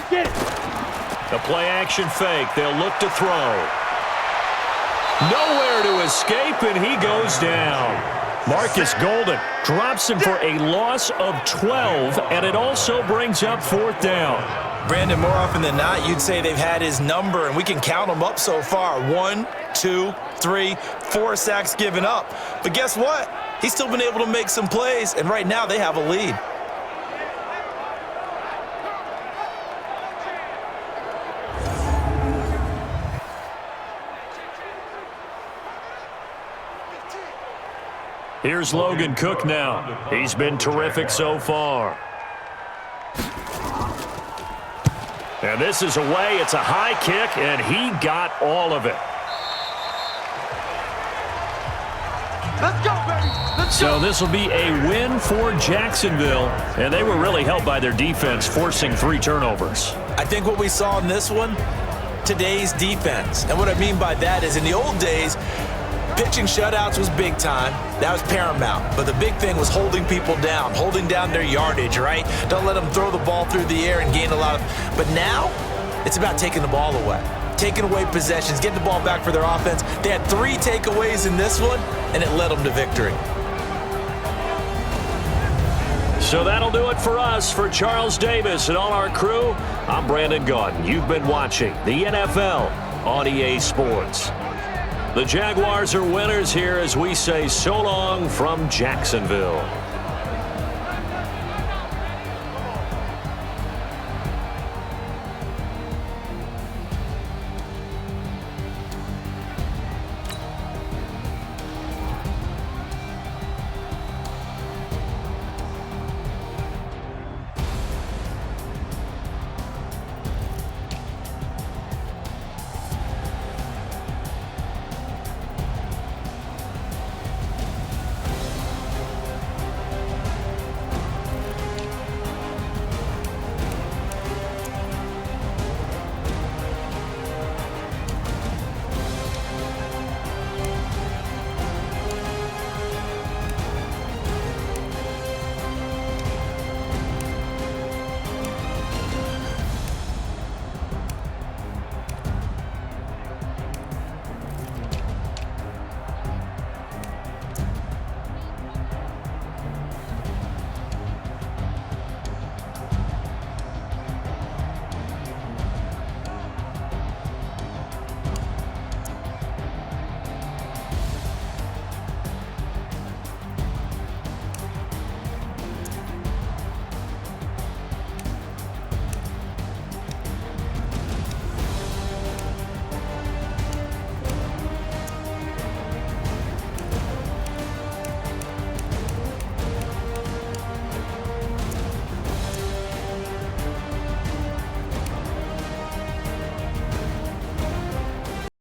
Get it. A play-action fake. They'll look to throw. Nowhere to escape, and he goes down. Marcus Golden drops him for a loss of 12, and it also brings up fourth down. Brandon, more often than not, you'd say they've had his number, and we can count them up so far. 1, 2, 3, 4 sacks given up. But guess what? He's still been able to make some plays, and right now they have a lead. Here's Logan Cook now. He's been terrific so far. And this is away. It's a high kick, and he got all of it. Let's go, baby. Let's So go. this will be a win for Jacksonville, and they were really helped by their defense, forcing 3 turnovers. I think what we saw in this one, today's defense. And what I mean by that is in the old days, pitching shutouts was big time. That was paramount. But the big thing was holding people down, holding down their yardage, right? Don't let them throw the ball through the air and gain a lot of... But now, it's about taking the ball away. Taking away possessions, getting the ball back for their offense. They had 3 takeaways in this one, and it led them to victory. So that'll do it for us. For Charles Davis and all our crew, I'm Brandon Gaudin. You've been watching the NFL on EA Sports. The Jaguars are winners here as we say so long from Jacksonville.